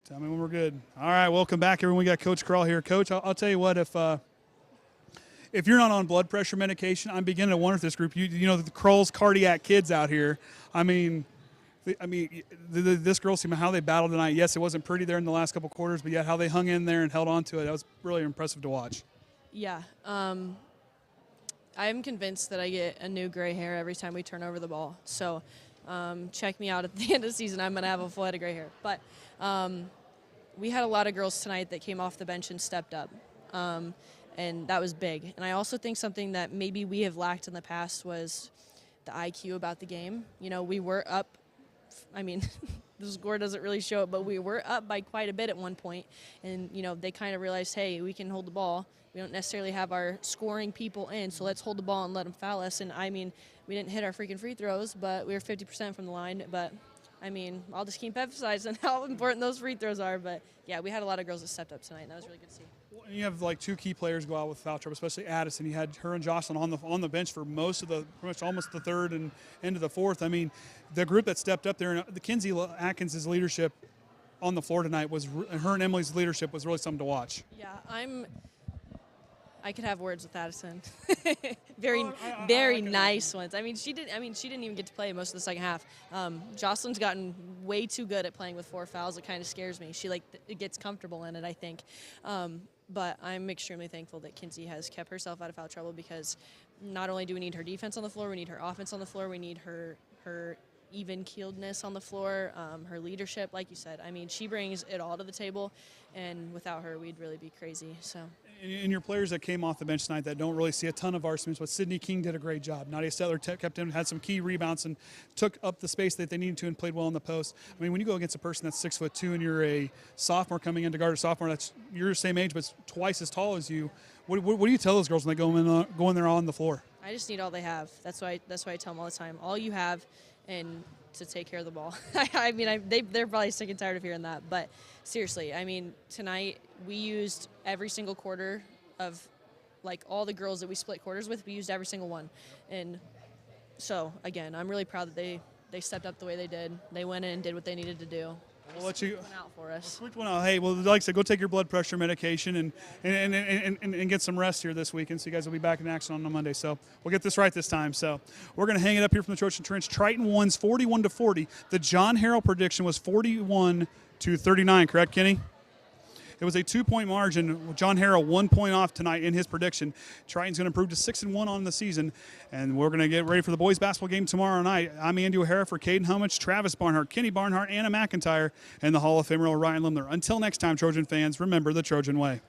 Tell me when we're good. All right, welcome back, everyone. We got Coach Krull here. Coach, I'll tell you what, if you're not on blood pressure medication, I'm beginning to wonder if this group, you know, the Krull's cardiac kids out here, this girl seemed how they battled tonight. Yes, it wasn't pretty there in the last couple quarters, but yet how they hung in there and held on to it. That was really impressive to watch. Yeah. I'm convinced that I get a new gray hair every time we turn over the ball. So check me out at the end of the season. I'm going to have a full head of gray hair. But we had a lot of girls tonight that came off the bench and stepped up. And that was big. And I also think something that maybe we have lacked in the past was the IQ about the game. You know, we were up. The score doesn't really show it, but we were up by quite a bit at one point. And, you know, they kind of realized, hey, we can hold the ball. We don't necessarily have our scoring people in, so let's hold the ball and let them foul us. And, we didn't hit our freaking free throws, but we were 50% from the line. But, I'll just keep emphasizing how important those free throws are. But, yeah, we had a lot of girls that stepped up tonight, and that was really good to see. You have like two key players go out with foul trouble, especially Addison. You had her and Jocelyn on the bench for most of pretty much almost the third and into the fourth. The group that stepped up there, and the Kinsey Atkins' leadership on the floor tonight her and Emily's leadership was really something to watch. Yeah, I could have words with Addison. very nice ones. She didn't even get to play most of the second half. Jocelyn's gotten way too good at playing with 4 fouls. It kind of scares me. She it gets comfortable in it, I think. But I'm extremely thankful that Kinsey has kept herself out of foul trouble, because not only do we need her defense on the floor, we need her offense on the floor, we need her even-keeledness on the floor, her leadership, like you said. She brings it all to the table, and without her, we'd really be crazy. So. And your players that came off the bench tonight that don't really see a ton of varsity minutes, but Sydney King did a great job. Nadia Stetler kept in, had some key rebounds, and took up the space that they needed to and played well in the post. When you go against a person that's 6'2" and you're a sophomore coming in to guard a sophomore that's you're the same age but twice as tall as you, what do you tell those girls when they go in there on the floor? I just need all they have. That's why I tell them all the time. All you have, and to take care of the ball. They're probably sick and tired of hearing that, but seriously, tonight we used every single quarter of, all the girls that we split quarters with, we used every single one. And so, again, I'm really proud that they stepped up the way they did. They went in and did what they needed to do. We'll let you out for us. Hey, well, like I said, go take your blood pressure medication and get some rest here this weekend. So you guys will be back in action on Monday. So we'll get this right this time. So we're going to hang it up here from the Trojan Trench. Triton wins 41-40. The John Harrell prediction was 41-39. Correct, Kenny? It was a 2-point margin. John Harrell 1 point off tonight in his prediction. Triton's going to improve to 6-1 on the season, and we're going to get ready for the boys basketball game tomorrow night. I'm Andy O'Hara for Kaden Hummitch, Travis Barnhart, Kenny Barnhart, Anna McIntyre, and the Hall of Famer Orion Lemler. Until next time, Trojan fans, remember the Trojan way.